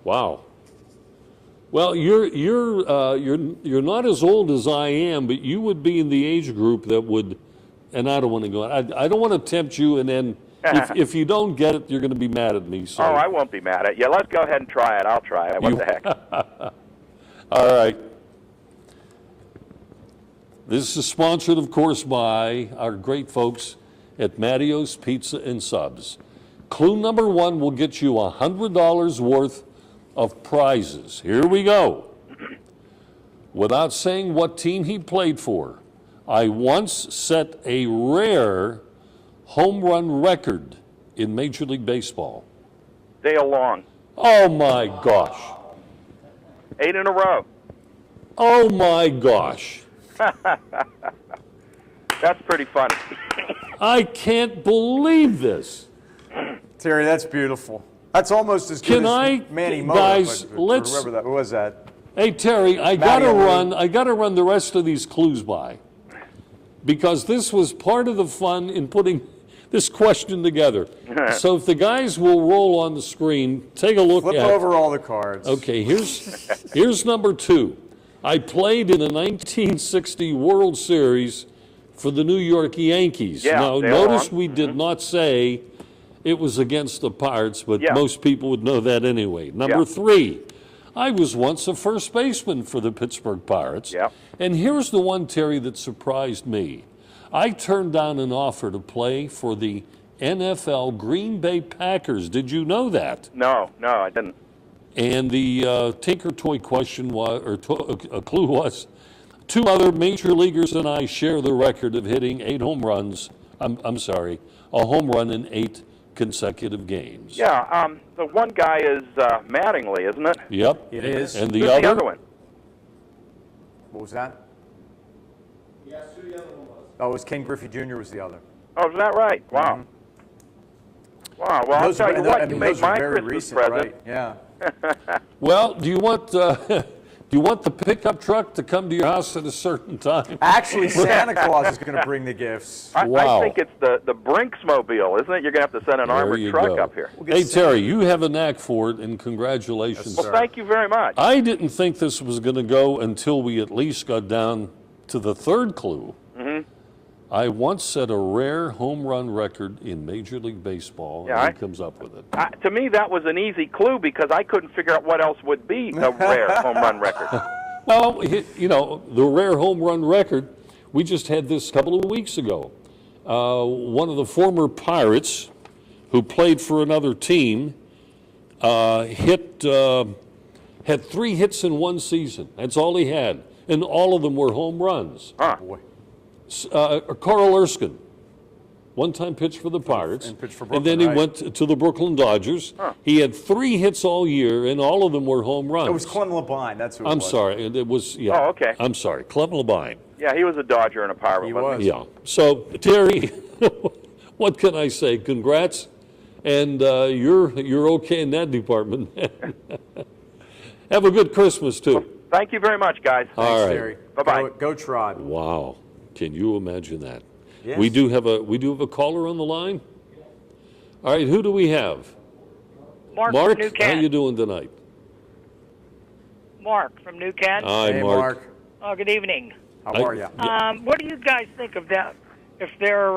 Speaker 1: Wow. Well, you're not as old as I am, but you would be in the age group that would, and I don't want to go. I don't want to tempt you, and then if you don't get it, you're going to be mad at me. So.
Speaker 10: Oh, I won't be mad at you. Let's go ahead and try it. I'll try it. What the heck?
Speaker 1: All right. This is sponsored, of course, by our great folks at Mattio's Pizza and Subs. Clue number 1 will get you $100 worth of prizes. Here we go. Without saying what team he played for, I once set a rare home run record in Major League Baseball.
Speaker 10: Dale Long.
Speaker 1: Oh, my gosh.
Speaker 10: 8 in a row.
Speaker 1: Oh, my gosh.
Speaker 10: That's pretty funny.
Speaker 2: I can't believe this. Terry, that's beautiful. That's almost as good as Manny Moa.
Speaker 1: Guys, let's
Speaker 2: remember that. Who was that?
Speaker 1: Hey Terry, I gotta run the rest of these clues by, because this was part of the fun in putting this question together. So if the guys will roll on the screen, take a look at.
Speaker 2: Flip over all the cards.
Speaker 1: Okay, here's number 2. I played in the 1960 World Series for the New York Yankees.
Speaker 10: Yeah,
Speaker 1: now, notice we did not say It was against the Pirates, but
Speaker 10: Yeah.
Speaker 1: most people would know that anyway. Number
Speaker 10: Yeah.
Speaker 1: 3, I was once a first baseman for the Pittsburgh Pirates.
Speaker 10: Yeah.
Speaker 1: And here's the one, Terry, that surprised me. I turned down an offer to play for the NFL Green Bay Packers. Did you know that?
Speaker 10: No, I didn't.
Speaker 1: And the Tinker Toy question was, or a clue was, 2 other major leaguers and I share the record of hitting 8 home runs. I'm sorry, a home run in 8 consecutive games.
Speaker 10: Yeah, the one guy is Mattingly, isn't it?
Speaker 1: Yep.
Speaker 2: It is.
Speaker 1: And
Speaker 10: Who's the other one?
Speaker 2: What was that? Yes, who the other one was? Oh, it was Ken Griffey Jr. was the other.
Speaker 10: Oh, is that right? Wow. Wow, well, I'll tell you what, you made
Speaker 2: those
Speaker 10: my
Speaker 2: are very
Speaker 10: Christmas
Speaker 2: recent,
Speaker 10: present.
Speaker 2: right? Yeah.
Speaker 1: Well, do you want the pickup truck to come to your house at a certain time?
Speaker 2: Actually, Santa Claus is going to bring the gifts.
Speaker 1: Wow.
Speaker 10: I think it's the Brinks Mobile, isn't it? You're going to have to send an
Speaker 1: There
Speaker 10: armored
Speaker 1: you
Speaker 10: truck
Speaker 1: go.
Speaker 10: up here.
Speaker 1: Hey, Terry, you have a knack for it, and congratulations.
Speaker 10: Well, thank you very much.
Speaker 1: I didn't think this was going to go until we at least got down to the 3rd clue.
Speaker 10: Mm-hmm.
Speaker 1: I once set a rare home run record in Major League Baseball,
Speaker 10: Yeah,
Speaker 1: and he comes up with it.
Speaker 10: To me, that was an easy clue because I couldn't figure out what else would be a rare home run record.
Speaker 1: Well, you know, the rare home run record, we just had this a couple of weeks ago. One of the former Pirates who played for another team had 3 hits in one season. That's all he had. And all of them were home runs.
Speaker 10: Huh.
Speaker 2: Boy.
Speaker 1: Carl Erskine, one-time pitched for the Pirates,
Speaker 2: And pitched for
Speaker 1: and then he
Speaker 2: Brooklyn, right.
Speaker 1: went to the Brooklyn Dodgers.
Speaker 10: Huh.
Speaker 1: He had 3 hits all year, and all of them were home runs.
Speaker 2: It was Clem Labine. That's who it
Speaker 1: I'm
Speaker 2: was.
Speaker 1: sorry, it was, yeah.
Speaker 10: Oh, okay.
Speaker 1: I'm sorry, Clem Labine.
Speaker 10: Yeah, he was a Dodger and a Pirate,
Speaker 2: He
Speaker 10: wasn't
Speaker 2: was.
Speaker 10: he?
Speaker 1: Yeah. So, Terry, what can I say? Congrats, and you're okay in that department. Have a good Christmas, too.
Speaker 10: Thank you very much, guys.
Speaker 1: All right.
Speaker 2: Terry.
Speaker 10: Bye-bye.
Speaker 2: Go Tribe.
Speaker 1: Wow. Can you imagine that?
Speaker 2: Yes.
Speaker 1: We do have a caller on the line. All right, who do we have?
Speaker 11: Mark
Speaker 1: Mark,
Speaker 11: from New
Speaker 1: how
Speaker 11: Kent.
Speaker 1: you doing tonight?
Speaker 11: Mark from New Kent.
Speaker 1: Hi,
Speaker 2: Hey,
Speaker 1: Mark.
Speaker 2: Mark.
Speaker 11: Oh, good evening.
Speaker 2: How are you?
Speaker 11: What do you guys think of that? If they're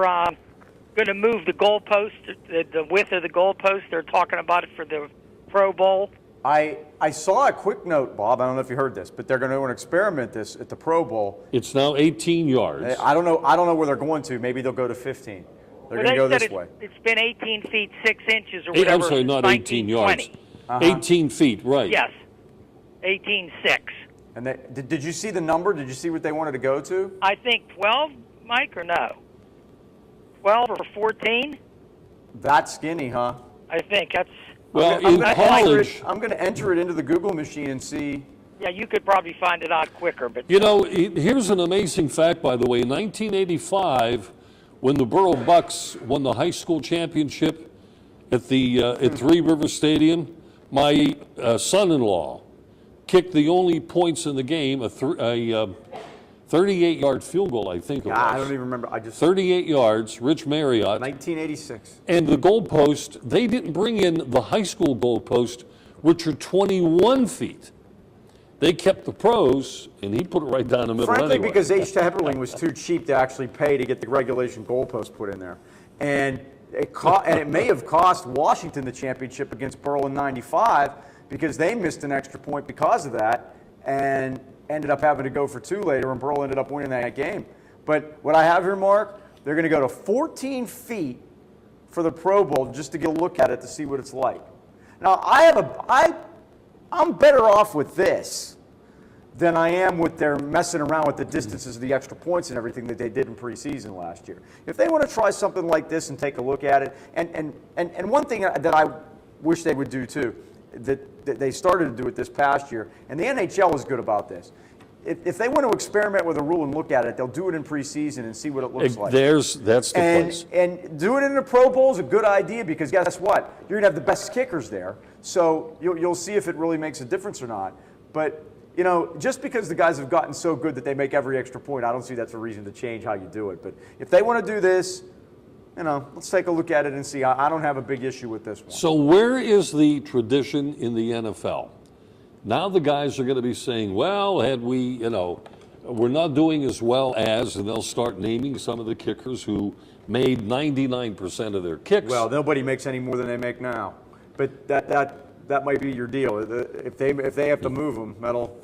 Speaker 11: going to move the goalpost, the width of the goalpost, they're talking about it for the Pro Bowl.
Speaker 2: I saw a quick note, Bob. I don't know if you heard this, but they're going to experiment this at the Pro Bowl.
Speaker 1: It's now 18 yards.
Speaker 2: I don't know where they're going to. Maybe they'll go to 15. They're
Speaker 11: Well,
Speaker 2: going to
Speaker 11: they
Speaker 2: go
Speaker 11: said
Speaker 2: this way.
Speaker 11: It's been 18 feet 6 inches or
Speaker 1: Hey,
Speaker 11: whatever.
Speaker 1: I'm sorry, not 18 yards.
Speaker 11: 1920.
Speaker 1: 18 feet, right.
Speaker 11: Yes, 18.6.
Speaker 2: And did you see the number? Did you see what they wanted to go to?
Speaker 11: I think 12, Mike, or no? 12 or 14?
Speaker 2: That skinny, huh?
Speaker 11: I think that's.
Speaker 1: Well,
Speaker 2: I'm
Speaker 1: in
Speaker 2: gonna
Speaker 1: college,
Speaker 2: I'm going to enter it into the Google machine and see.
Speaker 11: Yeah, you could probably find it out quicker, but
Speaker 1: you know, here's an amazing fact, by the way. In 1985, when the Borough Bucks won the high school championship at Three Rivers Stadium, my son-in-law kicked the only points in the game, a 38-yard field goal, I think it was.
Speaker 2: I don't even remember.
Speaker 1: 38 yards, Rich Marriott.
Speaker 2: 1986.
Speaker 1: And the goalpost, they didn't bring in the high school goalpost, which are 21 feet. They kept the pros, and he put it right down the middle
Speaker 2: Frankly,
Speaker 1: anyway.
Speaker 2: because H. Hepperling was too cheap to actually pay to get the regulation goalpost put in there. And it may have cost Washington the championship against Pearl in '95 because they missed an extra point because of that and ended up having to go for 2 later, and Pearl ended up winning that game. But what I have here, Mark, they're going to go to 14 feet for the Pro Bowl just to get a look at it to see what it's like. Now, I'm better off with this than I am with their messing around with the distances of the extra points and everything that they did in preseason last year. If they want to try something like this and take a look at it, and one thing that I wish they would do too, that they started to do it this past year, and the NHL is good about this. If they want to experiment with a rule and look at it, they'll do it in preseason and see what it looks like.
Speaker 1: That's the place.
Speaker 2: And doing it in a Pro Bowl is a good idea because guess what? You're going to have the best kickers there. So you'll see if it really makes a difference or not. But, you know, just because the guys have gotten so good that they make every extra point, I don't see that's a reason to change how you do it. But if they want to do this, you know, let's take a look at it and see. I don't have a big issue with this one.
Speaker 1: So where is the tradition in the NFL? Now the guys are going to be saying, well, had we, you know, we're not doing as well as, and they'll start naming some of the kickers who made 99% of their kicks.
Speaker 2: Well, nobody makes any more than they make now. But that might be your deal. If they have to move them, that'll.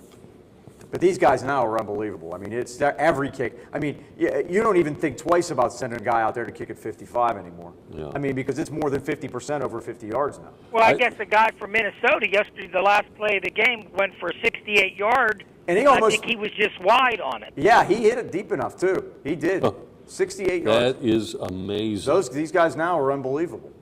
Speaker 2: But these guys now are unbelievable. I mean, it's every kick. I mean, you don't even think twice about sending a guy out there to kick at 55 anymore.
Speaker 1: Yeah.
Speaker 2: I mean, because it's more than 50% over 50 yards now.
Speaker 11: Well, I guess the guy from Minnesota yesterday, the last play of the game, went for a 68-yard.
Speaker 2: And he
Speaker 11: I
Speaker 2: almost.
Speaker 11: think he was just wide on it.
Speaker 2: Yeah, he hit it deep enough too. He did. 68 yards.
Speaker 1: That is amazing.
Speaker 2: These guys now are unbelievable.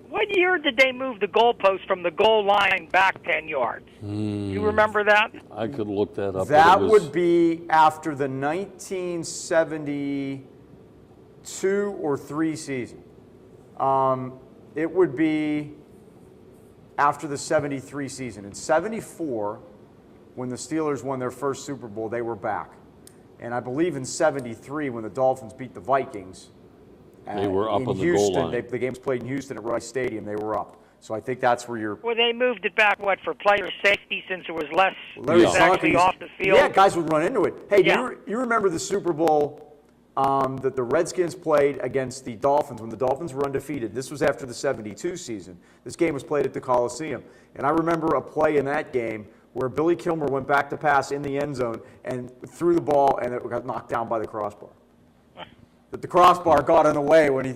Speaker 11: What year did they move the goalpost from the goal line back 10 yards? You remember that?
Speaker 1: I could look that up.
Speaker 2: That would be after the 1972 or 3 season. It would be after the 73 season. In 74, when the Steelers won their first Super Bowl, they were back. And I believe in 73, when the Dolphins beat the Vikings,
Speaker 1: they were up
Speaker 2: in
Speaker 1: on the
Speaker 2: Houston,
Speaker 1: goal line.
Speaker 2: the game was played in Houston at Rice Stadium. They were up. So I think that's where you're.
Speaker 11: Well, they moved it back, for player safety since it was less
Speaker 2: Larry
Speaker 11: actually
Speaker 2: Sonke's-
Speaker 11: off the field?
Speaker 2: Yeah, guys would run into it. Hey,
Speaker 11: Yeah.
Speaker 2: you remember the Super Bowl that the Redskins played against the Dolphins when the Dolphins were undefeated? This was after the 72 season. This game was played at the Coliseum. And I remember a play in that game where Billy Kilmer went back to pass in the end zone and threw the ball, and it got knocked down by the crossbar. But the crossbar got in the way when he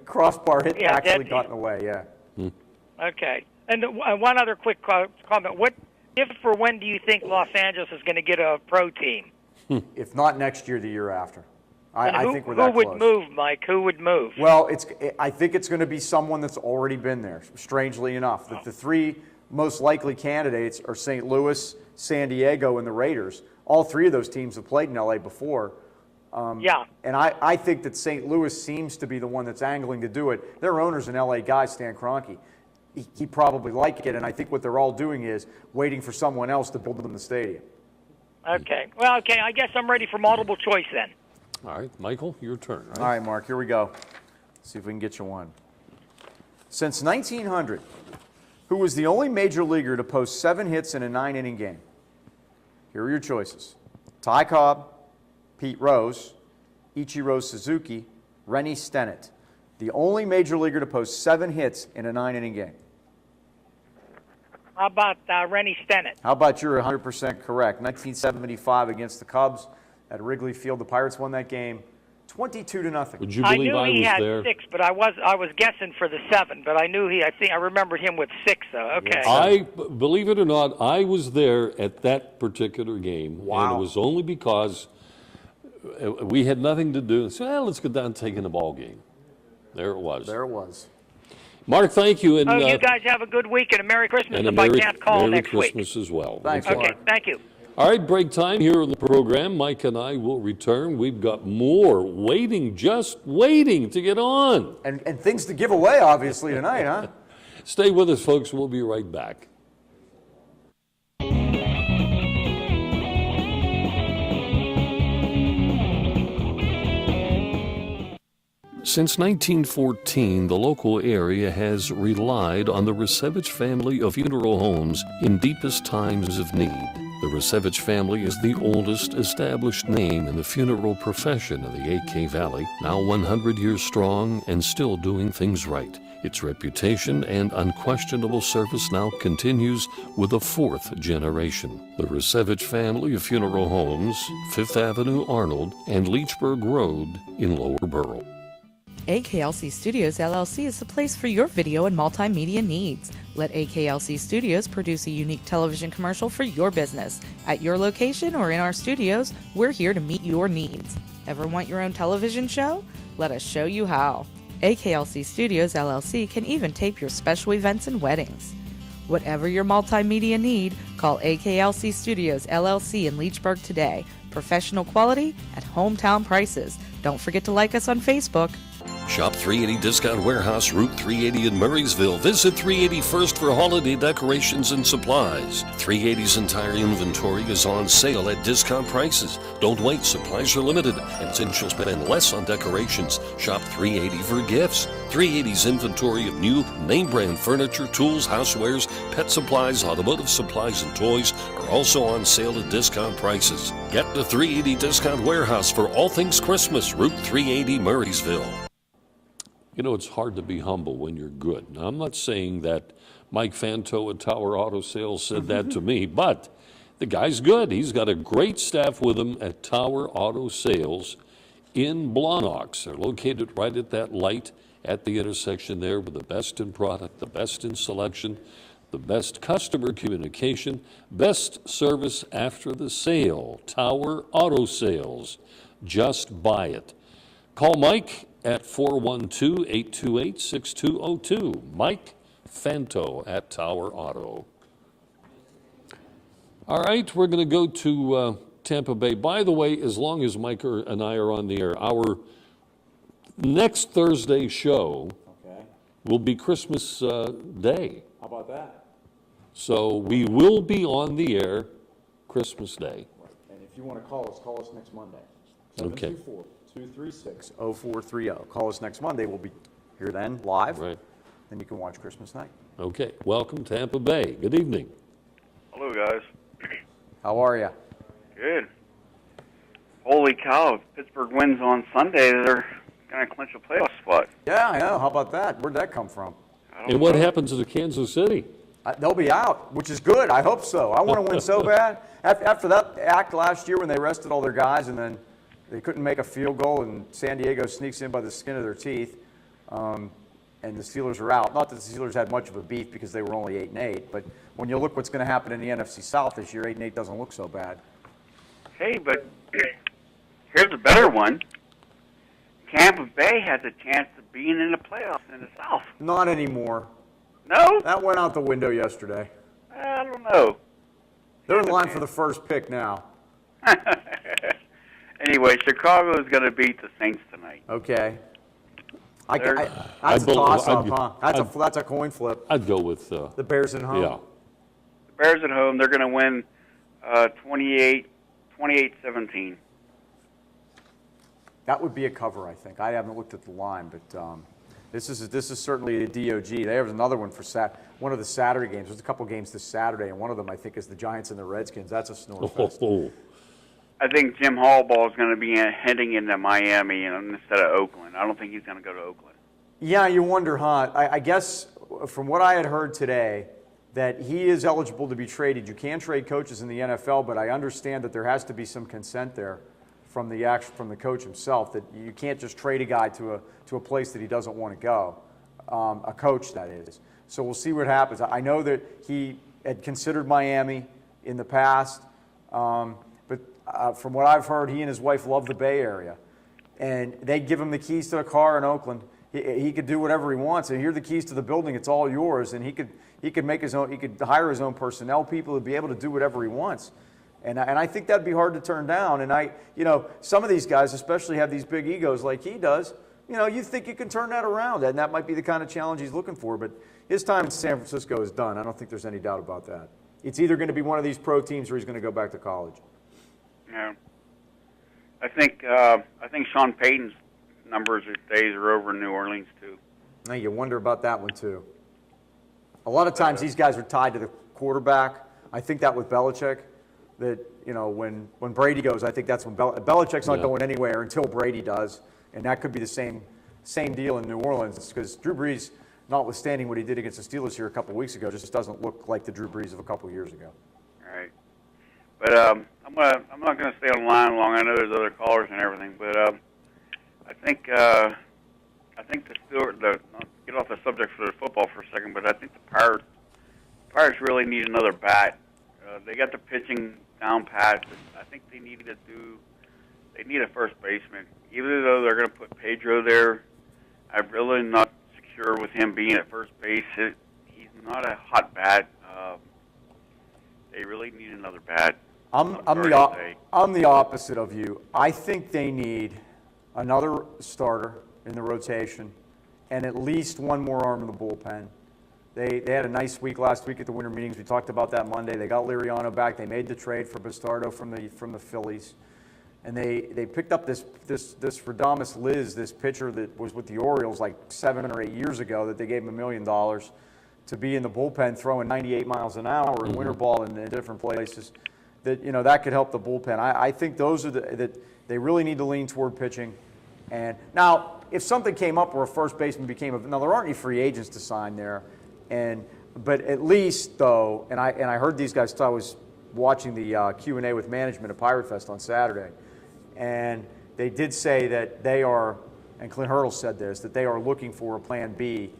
Speaker 2: crossbar hit actually got in the way. Yeah.
Speaker 11: Okay. And one other quick comment. What if or when do you think Los Angeles is going to get a pro team?
Speaker 2: If not next year, the year after. I think we're
Speaker 11: who
Speaker 2: that
Speaker 11: would
Speaker 2: close.
Speaker 11: move, Mike? Who would move?
Speaker 2: Well, I think it's going to be someone that's already been there, strangely enough. The 3 most likely candidates are St. Louis, San Diego, and the Raiders. All 3 of those teams have played in L.A. before.
Speaker 11: Yeah.
Speaker 2: And I think that St. Louis seems to be the one that's angling to do it. Their owner's an L.A. guy, Stan Kroenke. He probably like it, and I think what they're all doing is waiting for someone else to build them the stadium.
Speaker 11: Okay. Well, okay. I guess I'm ready for multiple choice then.
Speaker 1: All right, Michael, your turn. Right?
Speaker 2: All right, Mark, here we go. See if we can get you one. Since 1900, who was the only major leaguer to post 7 hits in a 9-inning game? Here are your choices. Ty Cobb, Pete Rose, Ichiro Suzuki, Rennie Stennett. The only major leaguer to post 7 hits in a 9-inning game.
Speaker 11: How about Rennie Stennett?
Speaker 2: How about you're 100% correct? 1975 against the Cubs at Wrigley Field. The Pirates won that game 22-0.
Speaker 1: Would you
Speaker 11: I
Speaker 1: believe
Speaker 11: knew he
Speaker 1: was
Speaker 11: had
Speaker 1: there?
Speaker 11: 6, but I was guessing for the 7. But I remembered him with 6 though. Okay.
Speaker 1: Believe it or not, I was there at that particular game.
Speaker 2: Wow.
Speaker 1: And it was only because we had nothing to do. So let's go down and take in a ball game. There it was.
Speaker 2: There it was.
Speaker 1: Mark, thank you. And,
Speaker 11: you guys have a good week and a Merry Christmas
Speaker 1: and a
Speaker 11: if I can't call
Speaker 1: Merry
Speaker 11: next week.
Speaker 1: Christmas as well.
Speaker 2: Thanks,
Speaker 1: Okay.
Speaker 11: Okay, thank you.
Speaker 1: All right, break time here on the program. Mike and I will return. We've got more just waiting to get on.
Speaker 2: And things to give away, obviously, tonight, huh?
Speaker 1: Stay with us, folks. We'll be right back. Since 1914, the local area has relied on the Resevich family of funeral homes in deepest times of need. The Resevich family is the oldest established name in the funeral profession in the AK Valley, now 100 years strong and still doing things right. Its reputation and unquestionable service now continues with a 4th generation. The Resevich family of funeral homes, 5th Avenue Arnold, and Leechburg Road in Lower Borough.
Speaker 6: AKLC Studios LLC is the place for your video and multimedia needs. Let AKLC Studios produce a unique television commercial for your business. At your location or in our studios, we're here to meet your needs. Ever want your own television show? Let us show you how. AKLC Studios LLC can even tape your special events and weddings. Whatever your multimedia need, call AKLC Studios LLC in Leechburg today. Professional quality at hometown prices. Don't forget to like us on Facebook.
Speaker 1: Shop 380 Discount Warehouse, Route 380 in Murraysville. Visit 380 First for holiday decorations and supplies. 380's entire inventory is on sale at discount prices. Don't wait, supplies are limited, and since you'll spend less on decorations, shop 380 for gifts. 380's inventory of new name-brand furniture, tools, housewares, pet supplies, automotive supplies, and toys are also on sale at discount prices. Get the 380 Discount Warehouse for all things Christmas, Route 380 Murraysville. You know, it's hard to be humble when you're good. Now, I'm not saying that Mike Fanto at Tower Auto Sales said that to me, but the guy's good. He's got a great staff with him at Tower Auto Sales in Blawnox. They're located right at that light at the intersection there with the best in product, the best in selection, the best customer communication, best service after the sale. Tower Auto Sales. Just buy it. Call Mike at 412-828-6202. Mike Fanto at Tower Auto. All right, we're going to go to Tampa Bay. By the way, as long as Mike and I are on the air, our next Thursday show will be Christmas Day.
Speaker 2: How about that?
Speaker 1: So we will be on the air Christmas Day.
Speaker 2: Right. And if you want to call us next Monday.
Speaker 1: Okay.
Speaker 2: 724-236-0430. Call us next Monday. We'll be here then, live.
Speaker 1: Right.
Speaker 2: Then you can watch Christmas night.
Speaker 1: Okay. Welcome, Tampa Bay. Good evening.
Speaker 12: Hello, guys.
Speaker 2: How are you?
Speaker 12: Good. Holy cow, if Pittsburgh wins on Sunday, they're going to clinch a playoff spot.
Speaker 2: Yeah, I know. How about that? Where'd that come from?
Speaker 1: And what happens to Kansas City?
Speaker 2: They'll be out, which is good. I hope so. I want to win so bad. After that act last year when they rested all their guys and then they couldn't make a field goal and San Diego sneaks in by the skin of their teeth, and the Steelers are out. Not that the Steelers had much of a beef because they were only 8-8, but when you look what's going to happen in the NFC South this year, 8-8 doesn't look so bad.
Speaker 12: Hey, but here's a better one. Tampa Bay has a chance of being in the playoffs in the South.
Speaker 2: Not anymore.
Speaker 12: No?
Speaker 2: That went out the window yesterday.
Speaker 12: I don't know.
Speaker 2: They're in line for the first pick now.
Speaker 12: Anyway, Chicago is going to beat the Saints tonight.
Speaker 2: Okay. That's a toss-up, huh? That's a coin flip.
Speaker 1: I'd go with
Speaker 2: the Bears at home.
Speaker 1: Yeah.
Speaker 12: The Bears at home, they're going to win 28-17.
Speaker 2: That would be a cover, I think. I haven't looked at the line, but this is certainly a DOG. They have another one for one of the Saturday games. There's a couple games this Saturday, and one of them I think is the Giants and the Redskins. That's a snore fest.
Speaker 12: I think Jim Harbaugh is going to be heading into Miami instead of Oakland. I don't think he's going to go to Oakland.
Speaker 2: Yeah, you wonder, huh? I guess from what I had heard today, that he is eligible to be traded. You can trade coaches in the NFL, but I understand that there has to be some consent there from the coach himself, that you can't just trade a guy to a place that he doesn't want to go, a coach that is. So we'll see what happens. I know that he had considered Miami in the past, but from what I've heard, he and his wife love the Bay Area, and they give him the keys to a car in Oakland. He could do whatever he wants, and here are the keys to the building. It's all yours, and he could make his own. He could hire his own personnel people to be able to do whatever he wants. And I think that'd be hard to turn down. And some of these guys, especially, have these big egos like he does. You think you can turn that around, and that might be the kind of challenge he's looking for. But his time in San Francisco is done. I don't think there's any doubt about that. It's either going to be one of these pro teams or he's going to go back to college.
Speaker 12: Yeah, I think Sean Payton's numbers days are over in New Orleans too.
Speaker 2: Now you wonder about that one too. A lot of times these guys are tied to the quarterback. I think that with Belichick. That when Brady goes, I think that's when Belichick's not going anywhere until Brady does, and that could be the same deal in New Orleans because Drew Brees, notwithstanding what he did against the Steelers here a couple of weeks ago, just doesn't look like the Drew Brees of a couple of years ago.
Speaker 12: All right, but I'm not going to stay on the line long. I know there's other callers and everything, but I think the Steelers. Not get off the subject for the football for a second, but I think the Pirates really need another bat. They got the pitching down pat. I think they need a first baseman. Even though they're going to put Pedro there, I'm really not secure with him being at first base. He's not a hot bat. They really need another bat.
Speaker 2: I'm the opposite of you. I think they need another starter in the rotation and at least one more arm in the bullpen. They had a nice week last week at the winter meetings. We talked about that Monday. They got Liriano back. They made the trade for Bastardo from the Phillies. And they picked up this Radames Liz, this pitcher that was with the Orioles like 7 or 8 years ago that they gave him $1 million to be in the bullpen throwing 98 miles an hour in winter ball in different places. That, you know, that could help the bullpen. I think those are that they really need to lean toward pitching. And now, if something came up where a first baseman became now there aren't any free agents to sign there, but at least though, and I heard these guys. I was watching the Q&A with management at Pirate Fest on Saturday, and they did say that they are, and Clint Hurdle said this, that they are looking for a plan B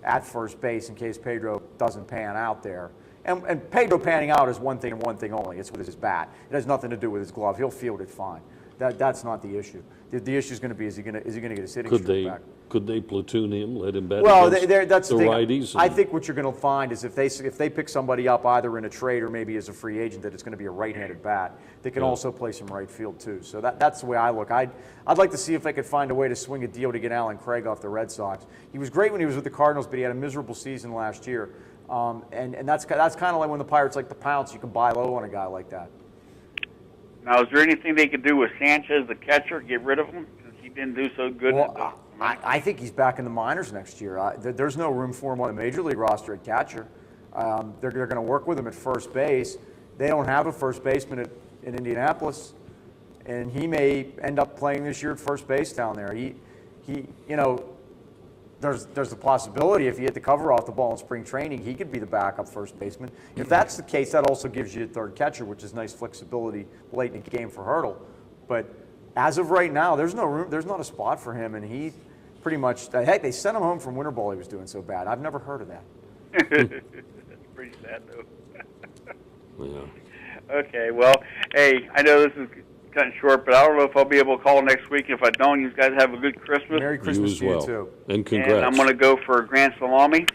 Speaker 2: at first base in case Pedro doesn't pan out there. And Pedro panning out is one thing and one thing only. It's with his bat. It has nothing to do with his glove. He'll field it fine. That's not the issue. The issue is going to be is he going to get a sitting streak back?
Speaker 1: Could they platoon him, let him bat
Speaker 2: that's
Speaker 1: the
Speaker 2: thing.
Speaker 1: righties?
Speaker 2: I think what you're going to find is if they pick somebody up either in a trade or maybe as a free agent, that it's going to be a right-handed bat. They can also play some right field too. So that's the way I look. I'd like to see if they could find a way to swing a deal to get Alan Craig off the Red Sox. He was great when he was with the Cardinals, but he had a miserable season last year. And that's kind of like when the Pirates like to pounce. You can buy low on a guy like that.
Speaker 12: Now, is there anything they could do with Sanchez, the catcher, get rid of him since he didn't do so good?
Speaker 2: Well, I think he's back in the minors next year. There's no room for him on the major league roster at catcher. They're going to work with him at first base. They don't have a first baseman in Indianapolis, and he may end up playing this year at first base down there. He you know. There's the possibility if he hit the cover off the ball in spring training, he could be the backup first baseman. If that's the case, that also gives you a third catcher, which is nice flexibility late in the game for Hurdle. But as of right now, there's no room. There's not a spot for him, and he pretty much. Heck, they sent him home from winter ball. He was doing so bad. I've never heard of that.
Speaker 12: That's pretty sad, though.
Speaker 1: Yeah.
Speaker 12: Okay, well, hey, I know this is cutting short, but I don't know if I'll be able to call next week. If I don't, you guys have a good Christmas.
Speaker 2: Merry Christmas to you, too.
Speaker 1: And congrats.
Speaker 12: And I'm going to go for a Grand Salami.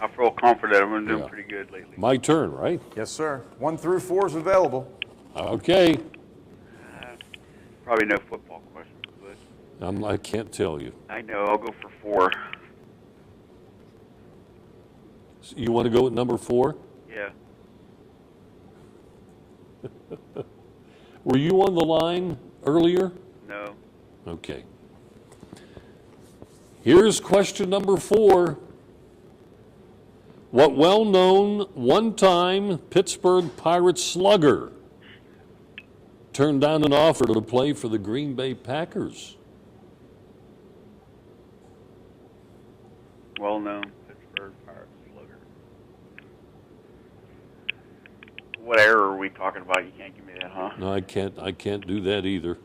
Speaker 12: I feel confident. I'm doing pretty good lately.
Speaker 1: My turn, right?
Speaker 2: Yes, sir. 1 through 4 is available.
Speaker 1: Okay.
Speaker 12: Probably no football questions, but
Speaker 1: I can't tell you.
Speaker 12: I know. I'll go for 4.
Speaker 1: So you want to go at number 4?
Speaker 12: Yeah.
Speaker 1: Were you on the line earlier?
Speaker 12: No.
Speaker 1: Okay. Here's question number 4. What well-known one-time Pittsburgh Pirates slugger turned down an offer to play for the Green Bay Packers?
Speaker 12: Well-known Pittsburgh Pirates slugger. What era are we talking about? You can't give me that, huh?
Speaker 1: No, I can't do that either.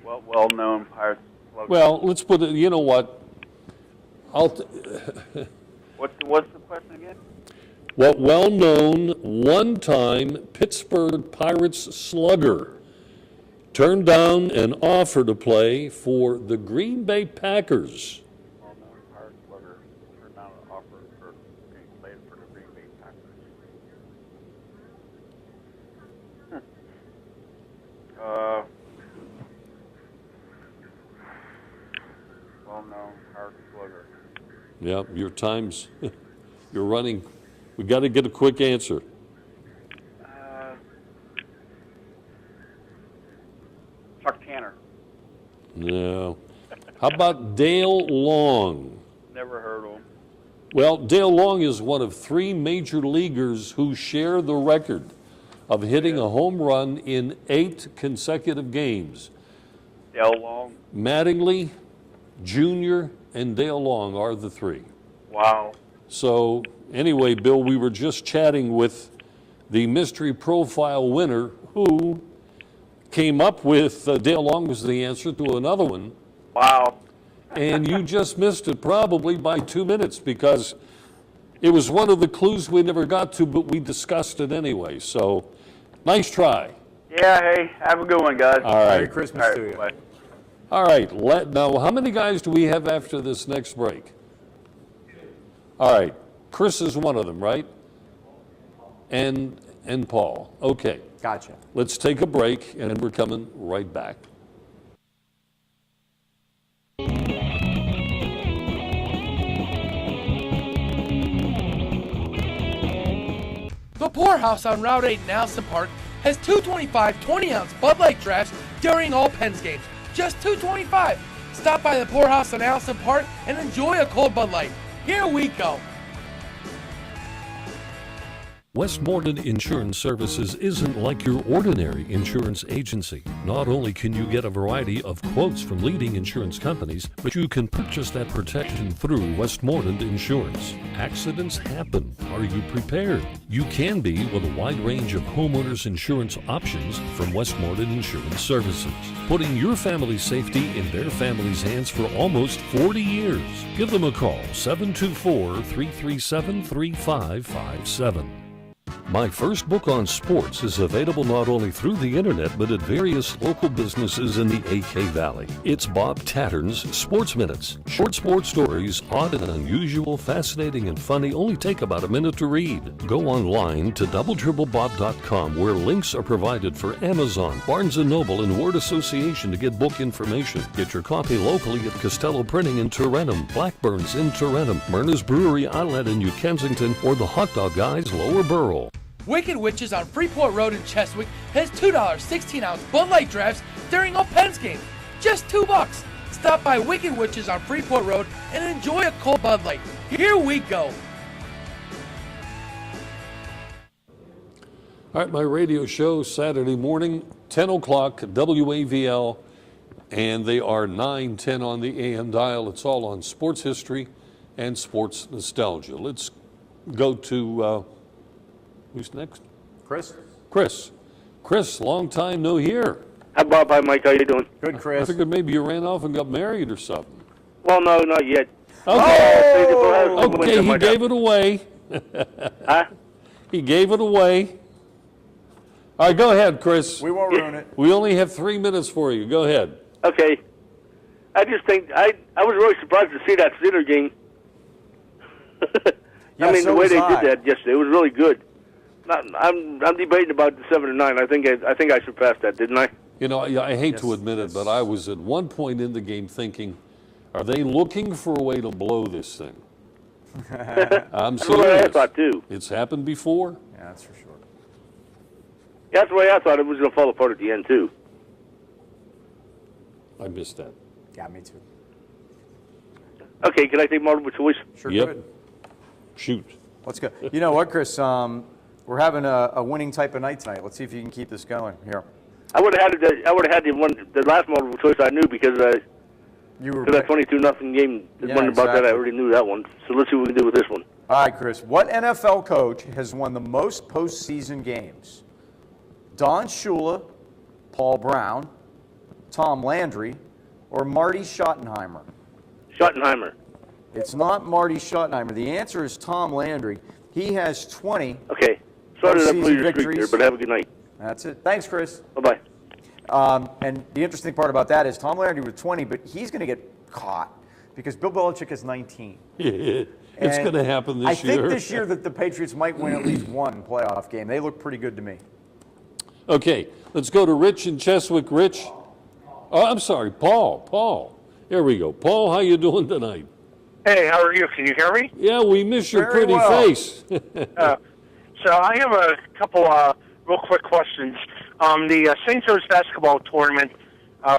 Speaker 12: Well-known Pirates slugger.
Speaker 1: Well, let's put it, you know what?
Speaker 12: What's the question again?
Speaker 1: What well-known one-time Pittsburgh Pirates slugger turned down an offer to play for the Green Bay Packers?
Speaker 12: Well-known Pirates slugger turned down an offer for playing for the Green Bay Packers. Well-known Pirates slugger.
Speaker 1: Yeah, your time's, you're running. We got to get a quick answer.
Speaker 12: Chuck Tanner.
Speaker 1: No. How about Dale Long?
Speaker 12: Never heard of him.
Speaker 1: Well, Dale Long is one of 3 major leaguers who share the record of hitting a home run in 8 consecutive games.
Speaker 12: Dale Long.
Speaker 1: Mattingly, Jr., and Dale Long are the 3.
Speaker 12: Wow.
Speaker 1: So anyway, Bill, we were just chatting with the mystery profile winner who came up with Dale Long was the answer to another one.
Speaker 12: Wow.
Speaker 1: And you just missed it probably by 2 minutes because it was one of the clues we never got to, but we discussed it anyway. So nice try.
Speaker 12: Yeah, hey, have a good one, guys.
Speaker 1: All right.
Speaker 2: Merry Christmas to you.
Speaker 12: Bye.
Speaker 1: All right. Now, how many guys do we have after this next break? All right. Chris is one of them, right? And Paul. Okay.
Speaker 2: Gotcha.
Speaker 1: Let's take a break, and we're coming right back.
Speaker 8: The Poorhouse on Route 8 in Allison Park has 225 20-ounce Bud Light drafts during all Pens games. Just $2.25. Stop by the Poorhouse on Allison Park and enjoy a cold Bud Light. Here we go.
Speaker 1: Westmoreland Insurance Services isn't like your ordinary insurance agency. Not only can you get a variety of quotes from leading insurance companies, but you can purchase that protection through Westmoreland Insurance. Accidents happen. Are you prepared? You can be with a wide range of homeowners insurance options from Westmoreland Insurance Services, putting your family's safety in their family's hands for almost 40 years. Give them a call, 724-337-3557. My first book on sports is available not only through the internet, but at various local businesses in the AK Valley. It's Bob Tattern's Sports Minutes. Short sports stories, odd and unusual, fascinating and funny, only take about a minute to read. Go online to doubletripplebob.com where links are provided for Amazon, Barnes & Noble, and Word Association to get book information. Get your copy locally at Costello Printing in Tarentum, Blackburn's in Tarentum, Myrna's Brewery Outlet in New Kensington, or the Hot Dog Guys Lower Borough.
Speaker 8: Wicked Witches on Freeport Road in Cheswick has $2 16-ounce Bud Light drafts during all Pens games. Just $2. Stop by Wicked Witches on Freeport Road and enjoy a cold Bud Light. Here we go.
Speaker 1: All right, my radio show Saturday morning, 10 o'clock, WAVL, and they are 9:10 on the AM dial. It's all on sports history and sports nostalgia. Let's go to... who's next?
Speaker 2: Chris.
Speaker 1: Chris, long time no hear.
Speaker 13: Hi, Bob. Hi, Mike. How you doing?
Speaker 2: Good, Chris.
Speaker 1: I figured maybe you ran off and got married or something.
Speaker 13: Well, no, not yet.
Speaker 1: Okay, okay, he gave it away.
Speaker 13: Huh?
Speaker 1: He gave it away. All right, go ahead, Chris.
Speaker 2: We won't ruin it.
Speaker 1: We only have 3 minutes for you. Go ahead.
Speaker 13: Okay. I just think I was really surprised to see that Steeler game.
Speaker 2: Yeah,
Speaker 13: the
Speaker 2: so
Speaker 13: way
Speaker 2: was
Speaker 13: they
Speaker 2: I.
Speaker 13: did that yesterday, it was really good. I'm debating about the 7 and 9. I think I surpassed that, didn't I?
Speaker 1: You know, I hate to admit it, but I was at one point in the game thinking, are they looking for a way to blow this thing? I'm
Speaker 13: That's what I
Speaker 1: serious.
Speaker 13: thought, too.
Speaker 1: It's happened before.
Speaker 2: Yeah, that's for sure.
Speaker 13: Yeah, that's the way I thought it was going to fall apart at the end, too.
Speaker 1: I missed that.
Speaker 2: Yeah, me too.
Speaker 13: Okay, can I take multiple choice?
Speaker 2: Sure
Speaker 1: Yep.
Speaker 2: could.
Speaker 1: Shoot.
Speaker 2: Let's go. You know what, Chris? We're having a winning type of night tonight. Let's see if you can keep this going. Here.
Speaker 13: I would have had the last multiple choice I knew because
Speaker 2: You were
Speaker 13: that 22-0 game.
Speaker 2: Yeah,
Speaker 13: One about that, I
Speaker 2: exactly.
Speaker 13: already knew that one. So let's see what we can do with this one.
Speaker 2: All right, Chris. What NFL coach has won the most postseason games? Don Shula, Paul Brown, Tom Landry, or Marty Schottenheimer?
Speaker 13: Schottenheimer.
Speaker 2: It's not Marty Schottenheimer. The answer is Tom Landry. He has 20
Speaker 13: Okay. Sorry that I blew
Speaker 2: postseason
Speaker 13: your streak
Speaker 2: victories.
Speaker 13: there, but have a good night.
Speaker 2: That's it. Thanks, Chris.
Speaker 13: Bye-bye.
Speaker 2: And the interesting part about that is Tom Landry with 20, but he's going to get caught because Bill Belichick has 19.
Speaker 1: It's
Speaker 2: And
Speaker 1: going to happen this year.
Speaker 2: I think this year that the Patriots might win at least one playoff game. They look pretty good to me.
Speaker 1: Okay, let's go to Rich in Cheswick. Rich. Oh, I'm sorry, Paul. Here we go. Paul, how you doing tonight?
Speaker 14: Hey, how are you? Can you hear me?
Speaker 1: Yeah, we miss your
Speaker 2: Very
Speaker 1: pretty
Speaker 2: well.
Speaker 1: face.
Speaker 14: So I have a couple real quick questions. The St. Joe's basketball tournament,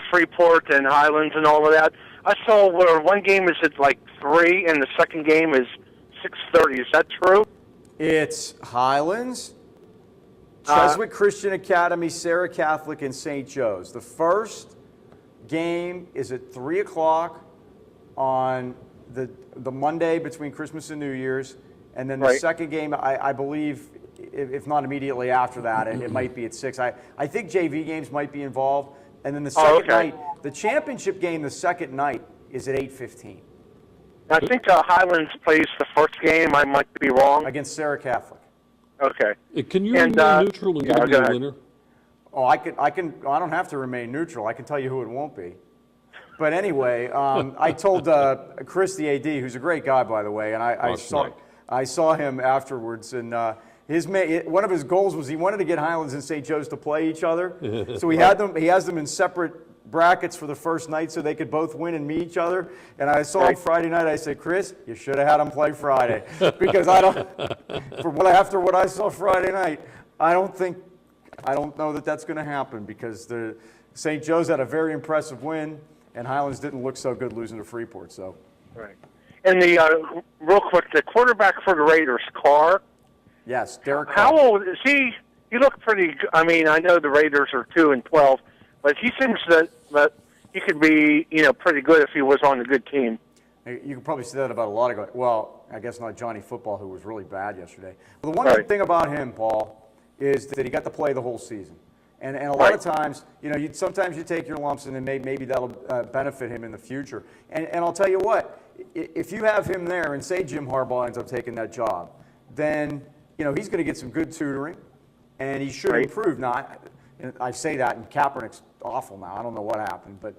Speaker 14: Freeport and Highlands and all of that, I saw where one game is at like 3 and the second game is 6:30. Is that true?
Speaker 2: It's Highlands, Cheswick Christian Academy, Sarah Catholic, and St. Joe's. The first game is at 3 o'clock on the Monday between Christmas and New Year's. And then the
Speaker 14: Right.
Speaker 2: second game, I believe, if not immediately after that, it might be at 6. I think JV games might be involved. And then the second night, the championship game, the second night, is at 8:15.
Speaker 14: I think Highlands plays the first game. I might be wrong.
Speaker 2: Against Sarah Catholic.
Speaker 14: Okay.
Speaker 1: Can you
Speaker 14: And,
Speaker 1: remain neutral and
Speaker 14: yeah,
Speaker 1: give me
Speaker 14: go
Speaker 1: the
Speaker 14: ahead.
Speaker 1: winner?
Speaker 2: Oh, I don't have to remain neutral. I can tell you who it won't be. But anyway, I told Chris, the AD, who's a great guy, by the way, and I saw him afterwards, and one of his goals was he wanted to get Highlands and St. Joe's to play each other. So he has them in separate brackets for the first night so they could both win and meet each other. And I saw him Friday night. I said, Chris, you should have had him play Friday. Because after what I saw Friday night, I don't know that that's going to happen, because the St. Joe's had a very impressive win, and Highlands didn't look so good losing to Freeport. So.
Speaker 14: Right. And the real quick, the quarterback for the Raiders, Carr.
Speaker 2: Yes, Derek Carr.
Speaker 14: How old is he? He looked pretty. I mean, I know the Raiders are 2-12, but he seems that he could be, pretty good if he was on a good team.
Speaker 2: You could probably say that about a lot of guys. Well, I guess not Johnny Football, who was really bad yesterday. But the one good thing about him, Paul, is that he got to play the whole season. And a lot of times, sometimes you take your lumps, and then maybe that'll benefit him in the future. And I'll tell you what, if you have him there, and say Jim Harbaugh ends up taking that job, then he's going to get some good tutoring, and he should improve. Now, I say that, and Kaepernick's awful now. I don't know what happened, but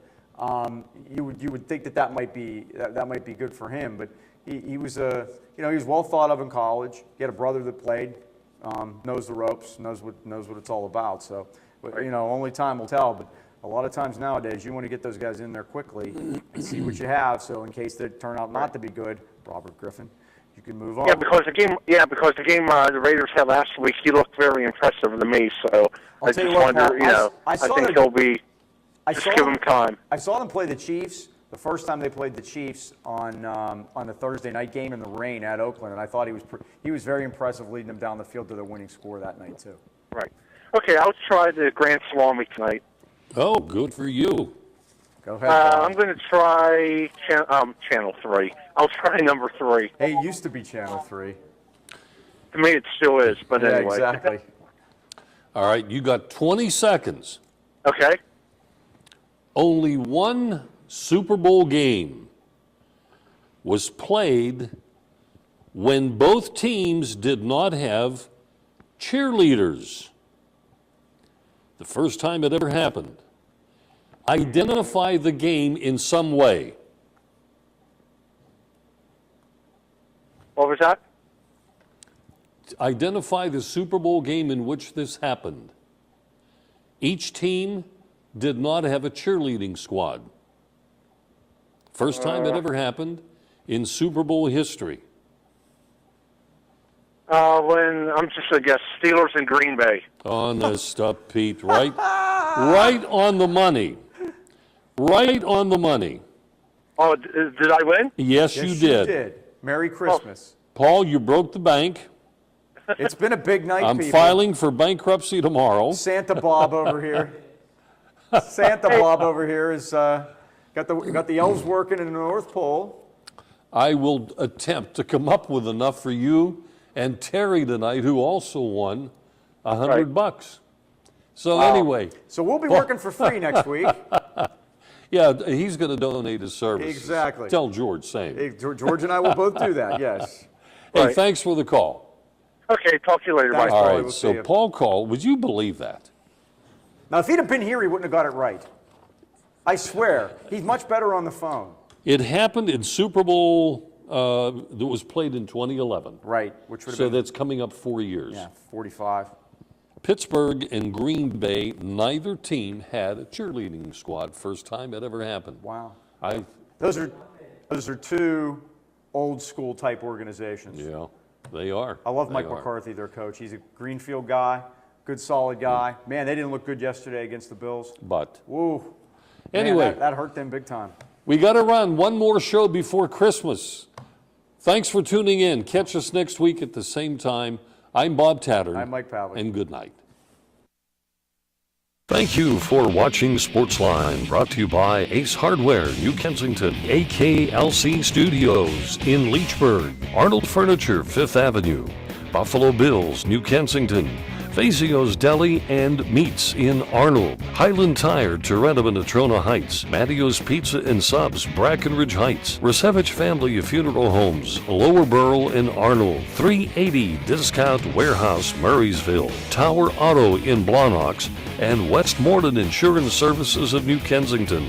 Speaker 2: you would think that might be good for him. But he was he was well thought of in college. He had a brother that played, knows the ropes, knows what it's all about. So, only time will tell. But a lot of times nowadays, you want to get those guys in there quickly and see what you have. So in case they turn out not to be good, Robert Griffin, you can move on.
Speaker 14: Yeah, because the game the Raiders had last week, he looked very impressive to me. So I just wonder, I think he'll be. Just give him time.
Speaker 2: I saw them play the Chiefs the first time they played the Chiefs on the Thursday night game in the rain at Oakland, and I thought he was very impressive leading them down the field to the winning score that night too.
Speaker 14: Right. Okay, I'll try the Grand Salami tonight.
Speaker 1: Oh, good for you.
Speaker 2: Go ahead.
Speaker 14: I'm going to try Channel 3. I'll try number 3.
Speaker 2: Hey, it used to be Channel 3.
Speaker 14: To me, it still is, but
Speaker 2: yeah,
Speaker 14: anyway.
Speaker 2: Exactly.
Speaker 1: All right, you got 20 seconds.
Speaker 14: Okay.
Speaker 1: Only one Super Bowl game was played when both teams did not have cheerleaders. The first time it ever happened. Identify the game in some way.
Speaker 14: What was that?
Speaker 1: Identify the Super Bowl game in which this happened. Each team did not have a cheerleading squad. First time it ever happened in Super Bowl history.
Speaker 14: When I'm just going to guess, Steelers and Green Bay.
Speaker 1: Honest up, Pete. Right on the money. Right on the money.
Speaker 14: Oh, did I win?
Speaker 1: Yes, you did.
Speaker 2: You did. Merry Christmas.
Speaker 1: Paul, you broke the bank.
Speaker 2: It's been a big night,
Speaker 1: I'm
Speaker 2: people.
Speaker 1: filing for bankruptcy tomorrow.
Speaker 2: Santa Bob over here. Santa Bob over here is got the elves working in the North Pole.
Speaker 1: I will attempt to come up with enough for you and Terry tonight, who also won $100. So anyway.
Speaker 2: So we'll be working for free next week.
Speaker 1: Yeah, he's going to donate his services.
Speaker 2: Exactly.
Speaker 1: Tell George same.
Speaker 2: Hey, George and I will both do that, yes.
Speaker 1: Hey, thanks for the call.
Speaker 14: Okay, talk to you later.
Speaker 2: Thanks,
Speaker 14: Bye.
Speaker 1: All
Speaker 2: Paulie.
Speaker 1: right,
Speaker 2: We'll
Speaker 1: so
Speaker 2: see you.
Speaker 1: Paul called. Would you believe that?
Speaker 2: Now, if he'd have been here, he wouldn't have got it right. I swear. He's much better on the phone.
Speaker 1: It happened in Super Bowl that was played in 2011.
Speaker 2: Right, which would have
Speaker 1: So
Speaker 2: been...
Speaker 1: that's coming up 4 years.
Speaker 2: Yeah, 45.
Speaker 1: Pittsburgh and Green Bay, neither team had a cheerleading squad. First time it ever happened.
Speaker 2: Wow.
Speaker 1: Those
Speaker 2: are two old school type organizations.
Speaker 1: Yeah, they are.
Speaker 2: I love Mike
Speaker 1: They are.
Speaker 2: McCarthy, their coach. He's a Greenfield guy, good solid guy. Man, they didn't look good yesterday against the Bills.
Speaker 1: But
Speaker 2: Woo.
Speaker 1: anyway,
Speaker 2: Man, that hurt them big time.
Speaker 1: we got to run one more show before Christmas. Thanks for tuning in. Catch us next week at the same time. I'm Bob Tattern.
Speaker 2: I'm Mike Pavlik.
Speaker 1: And good night. Thank you for watching Sportsline, brought to you by Ace Hardware, New Kensington, AKLC Studios in Leechburg, Arnold Furniture, 5th Avenue, Buffalo Bills, New Kensington, Fazio's Deli and Meats in Arnold, Highland Tire, Toronto and Natrona Heights, Mattio's Pizza and Subs, Brackenridge Heights, Resevich Family Funeral Homes, Lower Burl in Arnold, 380 Discount Warehouse, Murraysville, Tower Auto in Blawnox, and Westmoreland Insurance Services of New Kensington.